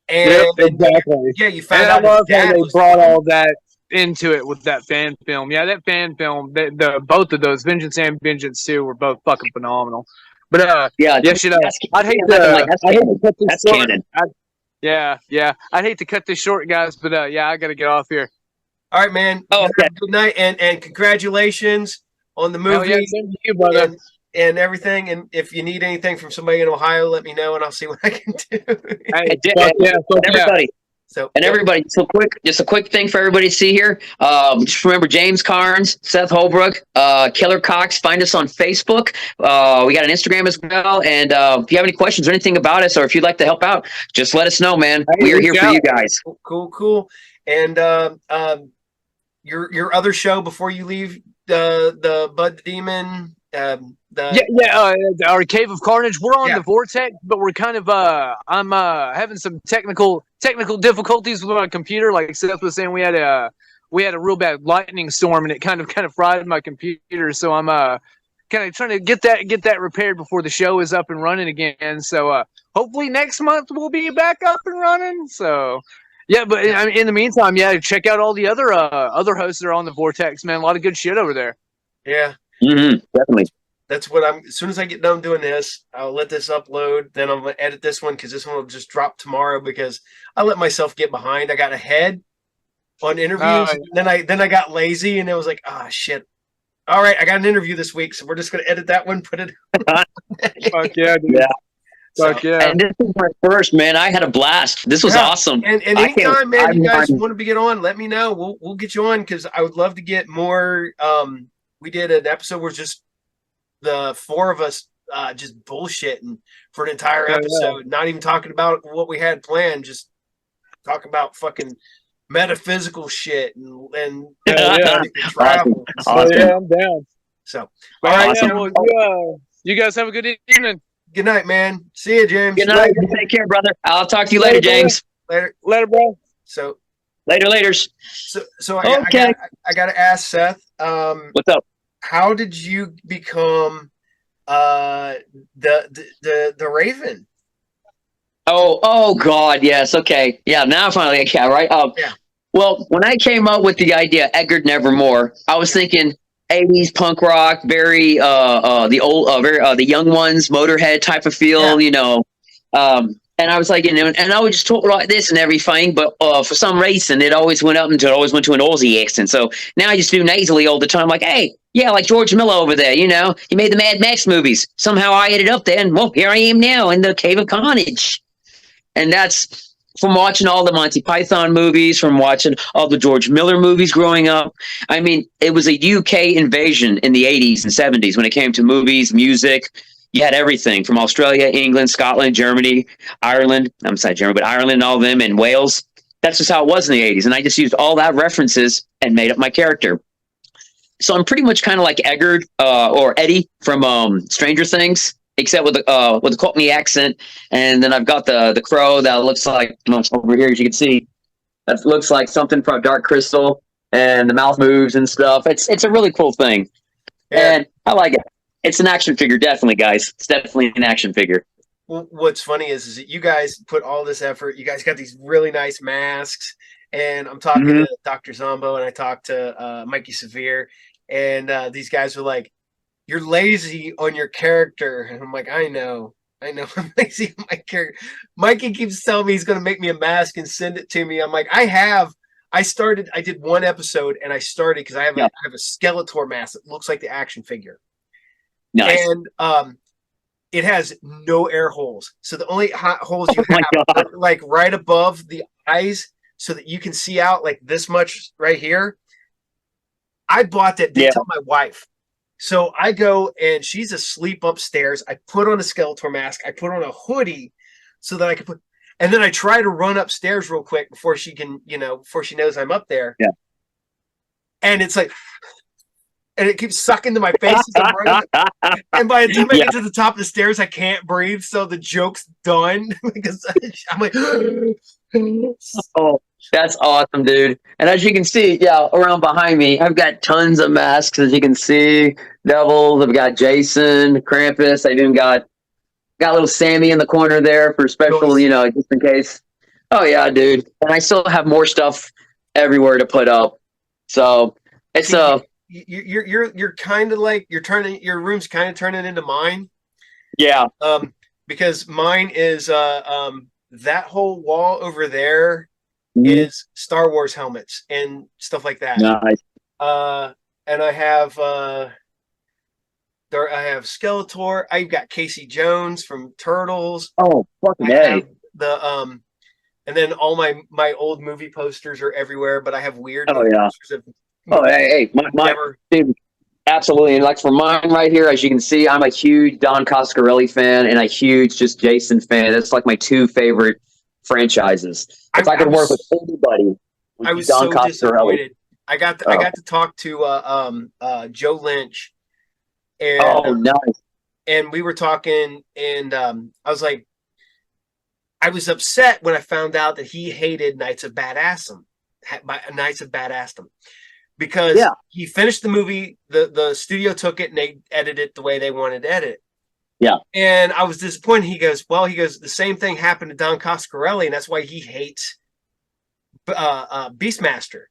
And exactly. Yeah, you found out. I love how they brought all that into it with that fan film. Yeah, that fan film, the both of those, Vengeance and Vengeance 2, were both fucking phenomenal. But I'd hate to cut this short. I'd hate to cut this short, guys. But I got to get off here. All right, man. Oh, okay. Good night, and congratulations on the movie. Same to you, brother. And everything. And if you need anything from somebody in Ohio, let me know, and I'll see what I can do. Everybody. Everybody, just a quick thing for everybody to see here. Just remember James Carnes, Seth Holbrook, Killer Cox. Find us on Facebook. We got an Instagram as well. And if you have any questions or anything about us, or if you'd like to help out, just let us know, man. We are here for you guys. Cool. And your other show before you leave, the Bud the Demon. Our Cave of Carnage. We're on the Vortex, but we're kind of I'm having some technical difficulties with my computer. Like Seth was saying, we had a real bad lightning storm, and it kind of fried my computer. So I'm kind of trying to get that repaired before the show is up and running again. So hopefully next month we'll be back up and running. So but in the meantime, check out all the other hosts that are on the Vortex, man. A lot of good shit over there. Yeah. Mm-hmm, definitely. That's what as soon as I get done doing this, I'll let this upload. Then I'm going to edit this one because this one will just drop tomorrow because I let myself get behind. I got ahead on interviews. Then I got lazy and it was like, shit. All right, I got an interview this week, so we're just going to edit that one, put it. Fuck yeah, dude. Yeah. Fuck yeah. And this is my first, man. I had a blast. This was awesome. And anytime, man, you guys want to get on, let me know. We'll get you on because I would love to get more. We did an episode where just the 4 of us just bullshitting for an entire episode, not even talking about what we had planned, just talking about fucking metaphysical shit and travel. Awesome. Yeah, I'm down. So, all right, you guys have a good evening. Good night, man. See you, James. Good night. Take care, brother. I'll talk to you later, James. Later, bro. So later. So okay. I got to ask Seth. What's up? How did you become the Raven? Oh God, yes. Okay, yeah. Now finally, right. Well, when I came up with the idea, Edgar Nevermore, I was thinking 80s punk rock, very the young ones, Motorhead type of feel, And I was like, and I would just talk like this and everything, but for some reason, it always went to an Aussie accent. So now I just do nasally all the time, like, hey, yeah, like George Miller over there, he made the Mad Max movies. Somehow I ended up there, and well, here I am now in the Cave of Carnage. And that's from watching all the Monty Python movies, from watching all the George Miller movies growing up. I mean, it was a UK invasion in the 80s and 70s when it came to movies, music. You had everything from Australia, England, Scotland, Germany, Ireland. I'm sorry, Germany, but Ireland, all of them, and Wales. That's just how it was in the 80s. And I just used all that references and made up my character. So I'm pretty much kind of like Eggard or Eddie from Stranger Things, except with the Cockney accent. And then I've got the crow that looks like over here, as you can see. that looks like something from Dark Crystal, and the mouth moves and stuff. It's a really cool thing, Yeah. and I like it. It's an action figure, definitely, guys. It's definitely an action figure. Well, what's funny is that you guys put all this effort. You guys got these really nice masks, and I'm talking Hmm. to Dr. Zombo, and I talked to Mikey Severe, and these guys were like, "You're lazy on your character," and I'm like, I know, I'm lazy on my character." Mikey keeps telling me he's going to make me a mask and send it to me. I'm like, I have. I did one episode, and I started because Yeah, I have a Skeletor mask that looks like the action figure, nice. and it has no air holes. So the only hot holes Oh you my have god. are like right above the eyes so that you can see out like this much right here. I bought that, didn't Yeah. tell my wife. So I go and she's asleep upstairs. I put on a Skeletor mask. I put on a hoodie so that I could put, and then I try to run upstairs real quick before she can, before she knows I'm up there. Yeah. And it's like, and it keeps sucking to my face as I'm running. And by the time I Yeah. get to the top of the stairs, I can't breathe. So the joke's done because I'm like, Oh, that's awesome, dude. And as you can see, yeah, around behind me, I've got tons of masks. As you can see, devils. I've got Jason, Krampus. I've even got little Sammy in the corner there for special, noise. just in case. Oh yeah, dude. And I still have more stuff everywhere to put up. So it's See, you're kind of like you're turning your room's kind of turning into mine. yeah. Because mine is that whole wall over there Mhm. is Star Wars helmets and stuff like that. Nice. Uh, and I have Skeletor. I've got Casey Jones from Turtles. Oh, fucking I hey. have the and then all my old movie posters are everywhere, but I have weird Oh movie yeah. posters of Oh movies hey, hey. My never. dude, absolutely. And like for mine right here, as you can see, I'm a huge Don Coscarelli fan and a huge just Jason fan. That's like my two favorite franchises. I, If I I could work with was anybody, it would I be was Don so Coscarelli. disappointed. I Oh, got to talk to Joe Lynch, and oh nice. we were talking, and I was like, I was upset when I found out that he hated Knights of Badassdom because Yeah. he finished the movie. The studio took it and they edited it the way they wanted to edit it. Yeah. And I was disappointed. He goes, the same thing happened to Don Coscarelli, and that's why he hates Beastmaster.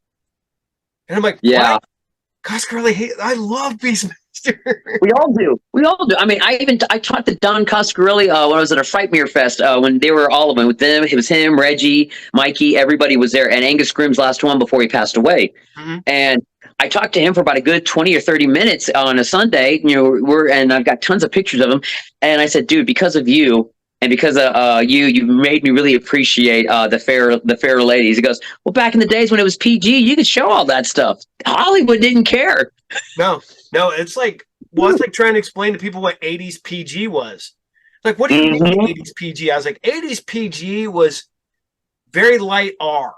And I'm like, Yeah. what? Coscarelli, I love Beastmaster. We all do. We all do. I mean, I talked to Don Coscarelli when I was at a Frightmare Fest when they were all of them with them. It was him, Reggie, Mikey, everybody was there, and Angus Grimm's last one before he passed away. Mm-hmm. And I talked to him for about a good 20 or 30 minutes on a Sunday. And I've got tons of pictures of him. And I said, dude, because of you and because of you made me really appreciate the fair ladies. He goes, well, back in the days when it was PG, you could show all that stuff. Hollywood didn't care. No, it's like, it's like trying to explain to people what 80s PG was. Like, what do you mean Mhm. 80s PG? I was like, 80s PG was very light R.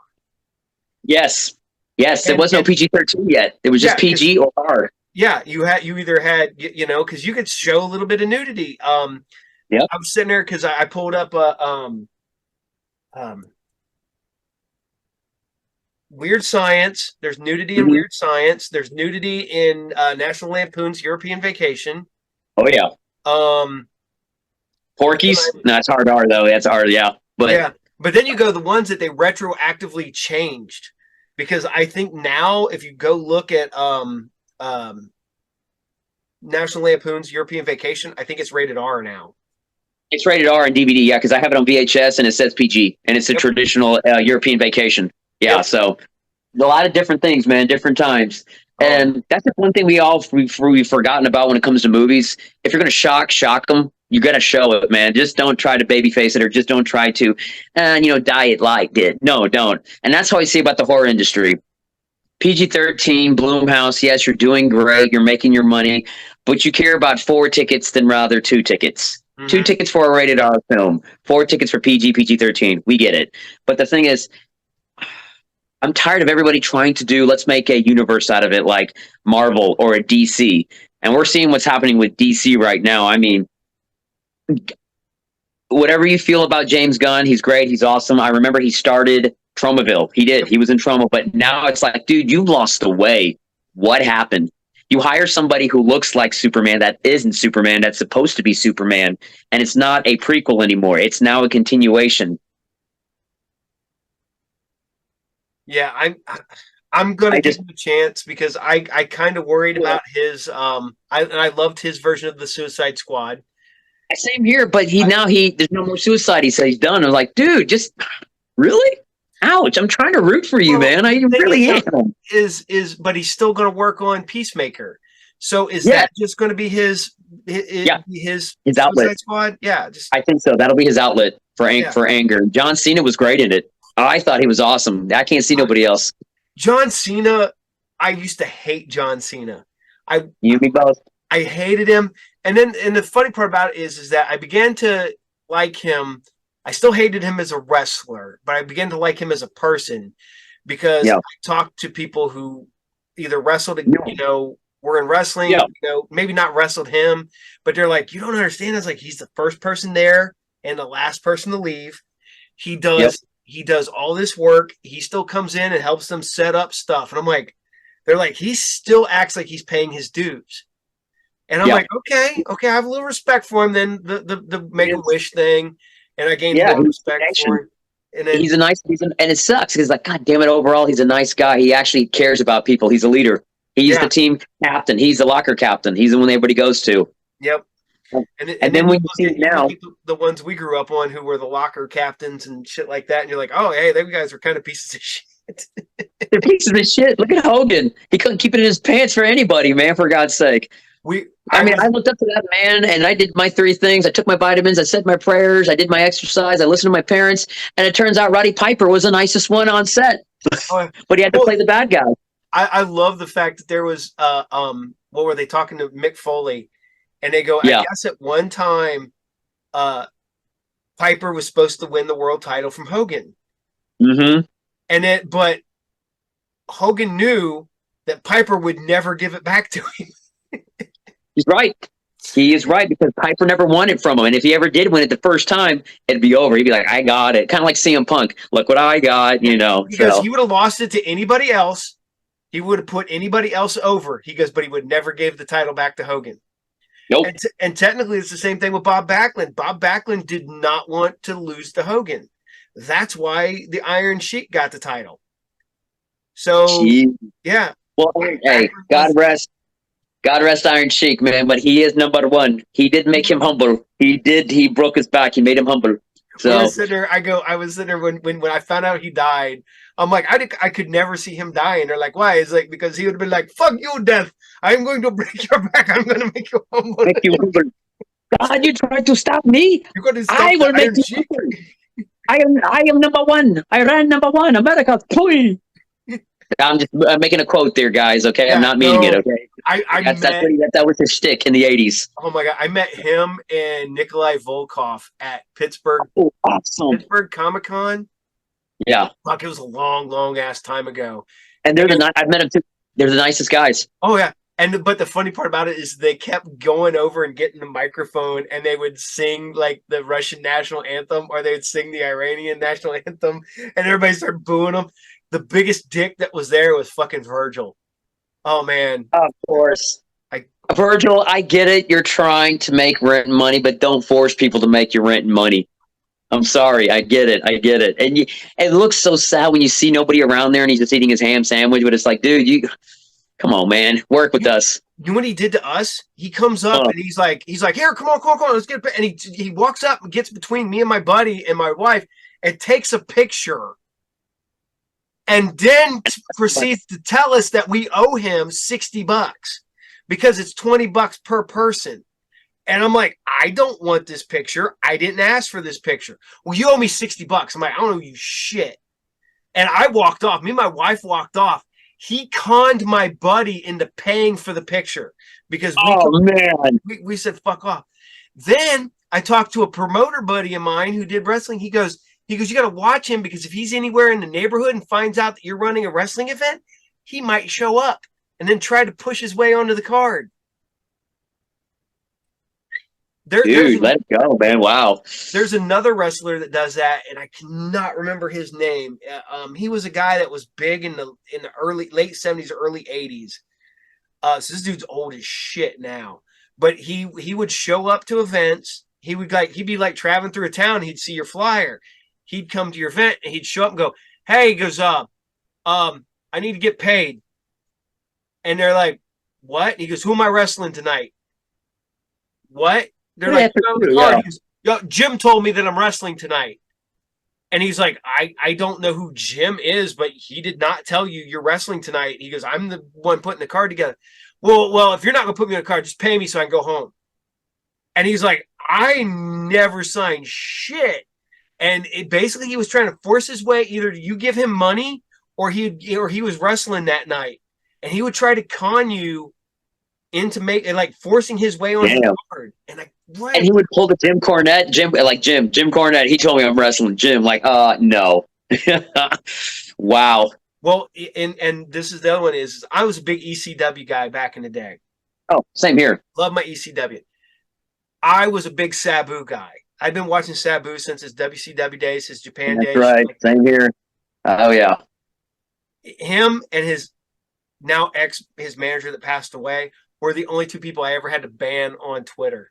Yes. Yes, there And, was no PG-13 yet. It was just yeah, PG or R. yeah, you either had, because you could show a little bit of nudity. Yep. I was sitting there because I pulled up um, Weird Science. There's nudity in Mhm. Weird Science. There's nudity in National Lampoon's European Vacation. Oh yeah. Um, Porky's? No, it's hard R though. That's R, yeah. But yeah, but then you go the ones that they retroactively changed, because I think now if you go look at National Lampoon's European Vacation, I think it's rated R now. it's rated R and DVD, yeah, because I have it on VHS and it says PG, and it's a Yep. traditional European vacation. Yeah, Yep. so a lot of different things, man, different times. Oh. And that's the one thing we've forgotten about when it comes to movies. If you're going to shock them. You got to show it, man. Just don't try to babyface it, or just don't try to, diet like it. No, don't. And that's how I see about the horror industry. PG-13, Bloomhouse, yes, you're doing great. You're making your money, but you care about 4 tickets than rather 2 tickets. Mm-hmm. 2 tickets for a rated R film, 4 tickets for PG-13. We get it. But the thing is, I'm tired of everybody trying to do, let's make a universe out of it like Marvel or a DC. And we're seeing what's happening with DC right now. I mean, whatever you feel about James Gunn, he's great. He's awesome. I remember he started Tromaville. He did. He was in Troma, but now it's like, dude, you lost the way. What happened? You hire somebody who looks like Superman that isn't Superman, that's supposed to be Superman, and it's not a prequel anymore. It's now a continuation. Yeah, I'm gonna I give just him a chance because I kind of worried about his I loved his version of the Suicide Squad. same here, but I, there's no more suicide. He said he's done. I was like, dude, just really? Ouch! I'm trying to root for you, well, man. I the thing really is, am. but he's still gonna work on Peacemaker. So is Yeah, that just going to be yeah, his his outlet. Suicide Squad? Yeah, just I think so. That'll be his outlet yeah. for anger. John Cena was great in it. I thought he was awesome. I can't see nobody else. John Cena, I used to hate John Cena. I You and me both. I hated him. And the funny part about it is that I began to like him. I still hated him as a wrestler, but I began to like him as a person because Yeah. I talked to people who either wrestled, Yeah. were in wrestling, Yeah. maybe not wrestled him, but they're like, you don't understand. It's like he's the first person there and the last person to leave. He Yep. does all this work. He still comes in and helps them set up stuff. And I'm like, they're like, he still acts like he's paying his dues. And I'm Yeah. like, okay, I have a little respect for him. Then the Make a Wish thing, and I gained Yeah. more respect for him. And then And it sucks because, like, God damn it, overall, he's a nice guy. He actually cares about people. He's a leader. He's the team captain. He's the locker captain. He's the one everybody goes to. yep. And then when you see it now, look at the ones we grew up on who were the locker captains and shit like that, and you're like, oh, hey, those guys are kind of pieces of shit. they're pieces of shit. Look at Hogan. He couldn't keep it in his pants for anybody, man, for God's sake. I looked up to that man, and I did my 3 things. I took my vitamins. I said my prayers. I did my exercise. I listened to my parents. And it turns out Roddy Piper was the nicest one on set. But he had to play the bad guy. I love the fact that there was what were they talking to Mick Foley, and they go, I guess at one time Piper was supposed to win the world title from Hogan. Mm-hmm. But Hogan knew that Piper would never give it back to him. He's right. He is right because Piper never won it from him. And if he ever did win it the first time, it'd be over. He'd be like, I got it. Kind of like CM Punk. Look what I got, Because he would have lost it to anybody else. He would have put anybody else over. He goes, but he would never give the title back to Hogan. Nope. And technically, it's the same thing with Bob Backlund. Bob Backlund did not want to lose to Hogan. That's why the Iron Sheik got the title. So, yeah. Well, hey, God rest Iron Sheik, man, but he is number 1. He did make him humble. He broke his back. He made him humble. So I was sitting there when I found out he died. I'm like, I could never see him die. And they're like, why? It's like, because he would have been like, fuck you, Death. I'm going to break your back. I'm going to make you humble. God, you tried to stop me. You're going to stop I will make you humble. I am number 1. I ran number 1. America, please. I'm just making a quote there, guys. Okay, I'm not meaning it. Okay, that was his shtick in the '80s. Oh my god, I met him and Nikolai Volkov at Pittsburgh. Oh, awesome! Pittsburgh Comic Con. Yeah, fuck, it was a long ass time ago. And I've met them too. They're the nicest guys. Oh yeah, but the funny part about it is they kept going over and getting the microphone, and they would sing like the Russian national anthem, or they would sing the Iranian national anthem, and everybody started booing them. The biggest dick that was there was fucking Virgil. Oh man. Of course. Virgil, I get it. You're trying to make rent and money, but don't force people to make your rent and money. I'm sorry. I get it. And it looks so sad when you see nobody around there and he's just eating his ham sandwich, but it's like, dude, come on, man. Work with us. You know what he did to us? He comes up and he's like, here, come on, let's get it. And he walks up and gets between me and my buddy and my wife and takes a picture. And then proceeds to tell us that we owe him $60 because it's $20 per person. And I'm like, I don't want this picture. I didn't ask for this picture. Well, you owe me $60. I'm like, I don't owe you shit. And I walked off. Me and my wife walked off. He conned my buddy into paying for the picture because we said, fuck off. Then I talked to a promoter buddy of mine who did wrestling. He goes, you got to watch him because if he's anywhere in the neighborhood and finds out that you're running a wrestling event, he might show up and then try to push his way onto the card. There's Dude, let it go, man. Wow. there's another wrestler that does that, and I cannot remember his name. He was a guy that was big in the early late '70s, early '80s. So this dude's old as shit now, but he would show up to events. He'd be like traveling through a town. He'd see your flyer. He'd come to your event and he'd show up and go, "Hey," he goes, I need to get paid." And they're like, "What?" And he goes, "Who am I wrestling tonight?" "What?" They're Yeah, like, for "On the sure, card." yeah. He goes, "Yo, Jim told me that I'm wrestling tonight." And he's like, I don't know who Jim is, but he did not tell you you're wrestling tonight. He goes, "I'm the one putting the card together." Well, if you're not gonna put me on a card, just pay me so I can go home. And he's like, "I never signed shit." And basically he was trying to force his way. Either you give him money or he was wrestling that night. And he would try to con you into like forcing his way onto the Damn. card. And like, And what? he would pull the Jim Cornette, Jim Cornette. He told me I'm wrestling Jim. Like, no. Wow. Well, and this is the other one is I was a big ECW guy back in the day. Oh, same here. Love my ECW. I was a big Sabu guy. I've been watching Sabu since his WCW days, his Japan That's days. right. Same here. Oh yeah. Him and his manager that passed away were the only two people I ever had to ban on Twitter.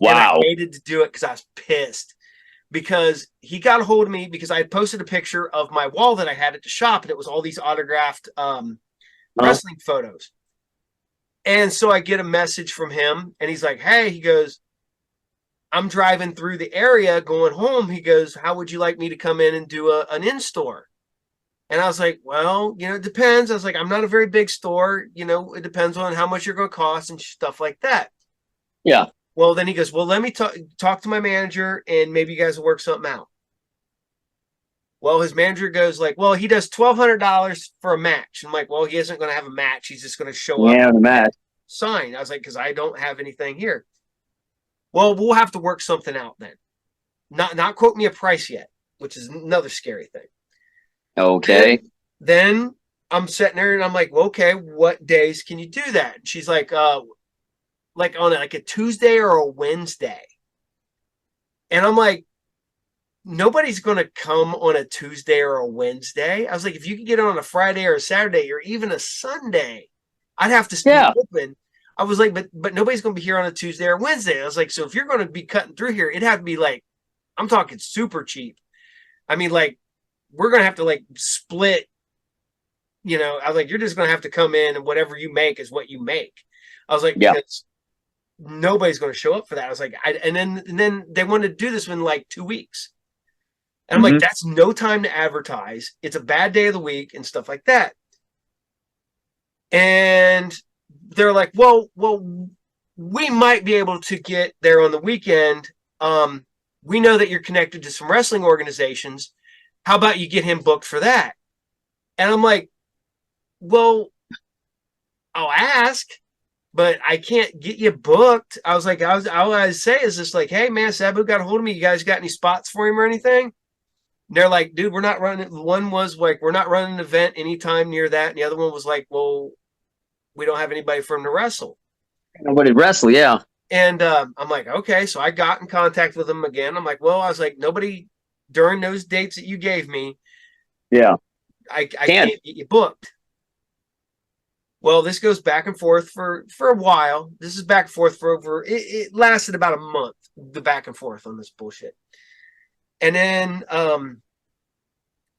Wow. And I hated to do it because I was pissed. Because he got a hold of me because I had posted a picture of my wall that I had at the shop, and it was all these autographed wrestling photos. And so I get a message from him, and he's like, "Hey," he goes, "I'm driving through the area going home." He goes, "How would you like me to come in and do an in-store?" And I was like, "Well, it depends." I was like, "I'm not a very big store. It depends on how much you're going to cost and stuff like that." Yeah. Well, then he goes, "Well, let me talk to my manager and maybe you guys will work something out." Well, his manager goes like, "Well, he does $1,200 for a match." I'm like, "Well, he isn't going to have a match. He's just going to show up Yeah, the and match. sign." I was like, "Because I don't have anything here." "Well, we'll have to work something out then. Not quote me a price yet," which is another scary thing. Okay. Then I'm sitting there and I'm like, "Well, okay, what days can you do that?" And she's like on like a Tuesday or a Wednesday. And I'm like, nobody's going to come on a Tuesday or a Wednesday. I was like, if you could get it on a Friday or a Saturday or even a Sunday, I'd have to be open. I was like, but nobody's going to be here on a Tuesday or Wednesday. I was like, so if you're going to be cutting through here, it'd have to be like, I'm talking super cheap. I mean, like, we're going to have to like split, I was like, you're just going to have to come in and whatever you make is what you make. I was like, because nobody's going to show up for that. I was like, and then they wanted to do this in like 2 weeks. And I'm like, that's no time to advertise. It's a bad day of the week and stuff like that. And they're like, well, we might be able to get there on the weekend. We know that you're connected to some wrestling organizations. How about you get him booked for that? And I'm like, well, I'll ask, but I can't get you booked. I was like, all I say is just like, "Hey man, Sabu got a hold of me. You guys got any spots for him or anything?" And they're like, "Dude, we're not running." One was like, "We're not running an event anytime near that." And the other one was like, "Well, we don't have anybody for him to wrestle." Nobody wrestle, yeah. And I'm like, okay. So I got in contact with them again. I'm like, well, I was like, nobody during those dates that you gave me. Yeah. I can't get you booked. Well, this goes back and forth for a while. This is back and forth for it lasted about a month, the back and forth on this bullshit. And then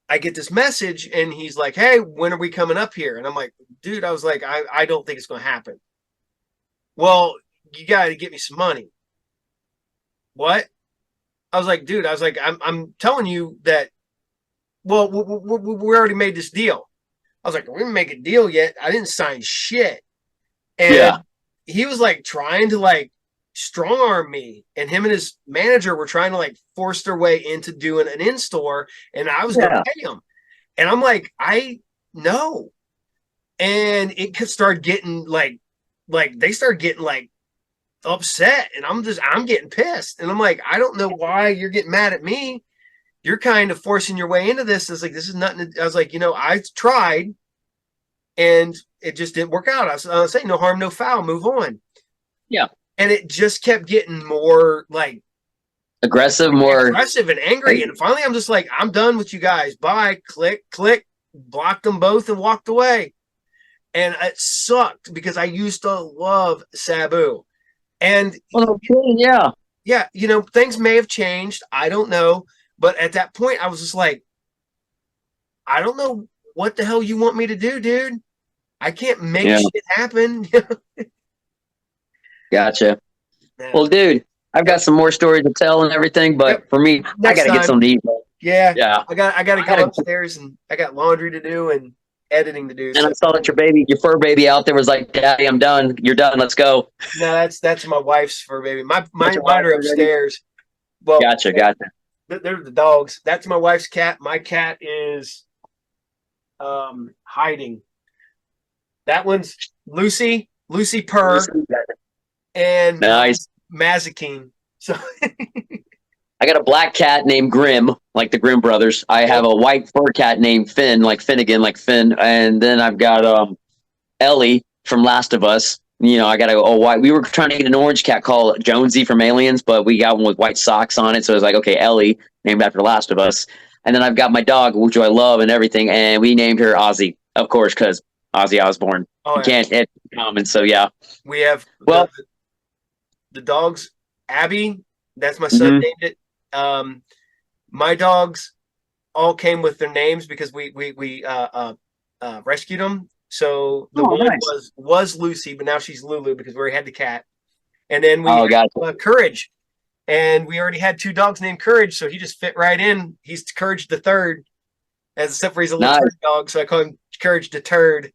I get this message and he's like, "Hey, when are we coming up here?" And I'm like, "Dude," I was like, I don't think it's going to happen." "Well, you got to get me some money." "What?" I was like, "Dude," I was like, I'm telling you that, well, we already made this deal. I was like, "We didn't make a deal yet. I didn't sign shit." And he was like trying to like strong arm me, and him and his manager were trying to like force their way into doing an in-store, and I was going to pay him. And I'm like, I know. And it could start getting like they start getting like upset, and I'm getting pissed. And I'm like, I don't know why you're getting mad at me. You're kind of forcing your way into this. It's like, this is nothing. I was like, I tried and it just didn't work out. I was saying, no harm, no foul, move on. Yeah. And it just kept getting more like Aggressive, more. aggressive and angry. And finally, I'm just like, I'm done with you guys. Bye. Click, click. Blocked them both and walked away. And it sucked because I used to love Sabu. And Well, yeah. yeah, you know, things may have changed. I don't know. But at that point, I was just like, I don't know what the hell you want me to do, dude. I can't make shit happen. Gotcha. Man. Well, dude, I've got some more stories to tell and everything, but for me, Next I got to get time. some to eat. Yeah. I got to go upstairs and I got laundry to do and editing to do. And I saw that your fur baby out there was like, Daddy, I'm done. You're done. Let's go. No, that's my wife's fur baby. Mine are upstairs. Well, Gotcha. They're the dogs. That's my wife's cat. My cat is hiding. That one's Lucy Purr, and nice Mazikeen. So I got a black cat named Grim, like the Grimm brothers. I have a white fur cat named Finn, like Finnegan, like Finn. And then I've got Ellie from Last of Us. You know, I got a white. We were trying to get an orange cat called Jonesy from Aliens, but we got one with white socks on it. So it was like, okay, Ellie, named after Last of Us. And then I've got my dog, which I love and everything, and we named her Ozzy, of course, because Ozzy Osbourne. You can't it's common, so yeah. We have the dogs. Abby, that's my son named it. My dogs all came with their names because we rescued them. So the one was Lucy, but now she's Lulu because we already had the cat. And then we had Courage. And we already had 2 dogs named Courage, so he just fit right in. He's Courage the Third, except for he's a little dog, so I call him Courage the Turd.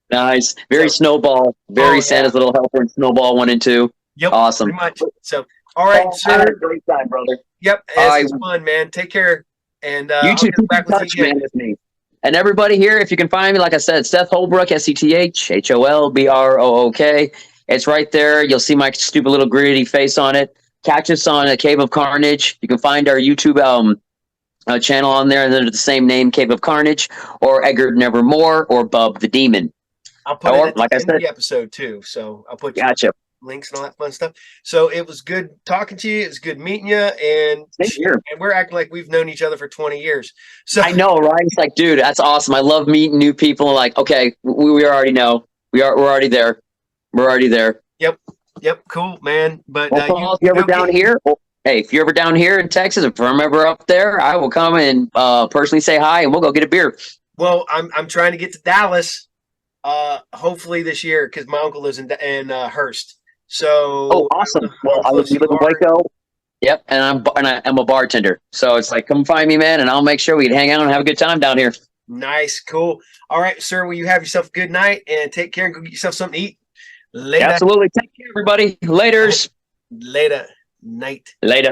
Nice. Very Snowball. Very Santa's Little Helper and Snowball 1 and 2. Yep. Awesome. Pretty much. So, all right, sir. I had a great time, brother. Yep. It's fun, man. Take care. And you too. Keep in touch, man, with me. And everybody here, if you can find me, like I said, Seth Holbrook, SethHolbrook. It's right there. You'll see my stupid little gritty face on it. Catch us on a Cave of Carnage. You can find our YouTube channel on there, and then the same name, Cave of Carnage, or Edgar Nevermore, or Bub the Demon. I'll put it like in the episode too. So I'll put links and all that fun stuff. So it was good talking to you. It was good meeting you, and we're acting like we've known each other for 20 years. So I know, right? It's like, dude, that's awesome. I love meeting new people. Like, okay, we already know. We're already there. We're already there. Yep. Cool, man. But if you're ever down here, if you're ever down here in Texas, if I'm ever up there, I will come and personally say hi, and we'll go get a beer. Well, I'm trying to get to Dallas, hopefully this year, because my uncle lives in Hearst. So awesome. Well, I live in Waco. Yep, and I'm a bartender, so it's like, come find me, man, and I'll make sure we can hang out and have a good time down here. Nice, cool. All right, sir. Well, you have yourself a good night and take care and go get yourself something to eat. Later. Absolutely. Take care, everybody. Laters. Later. Night. Later.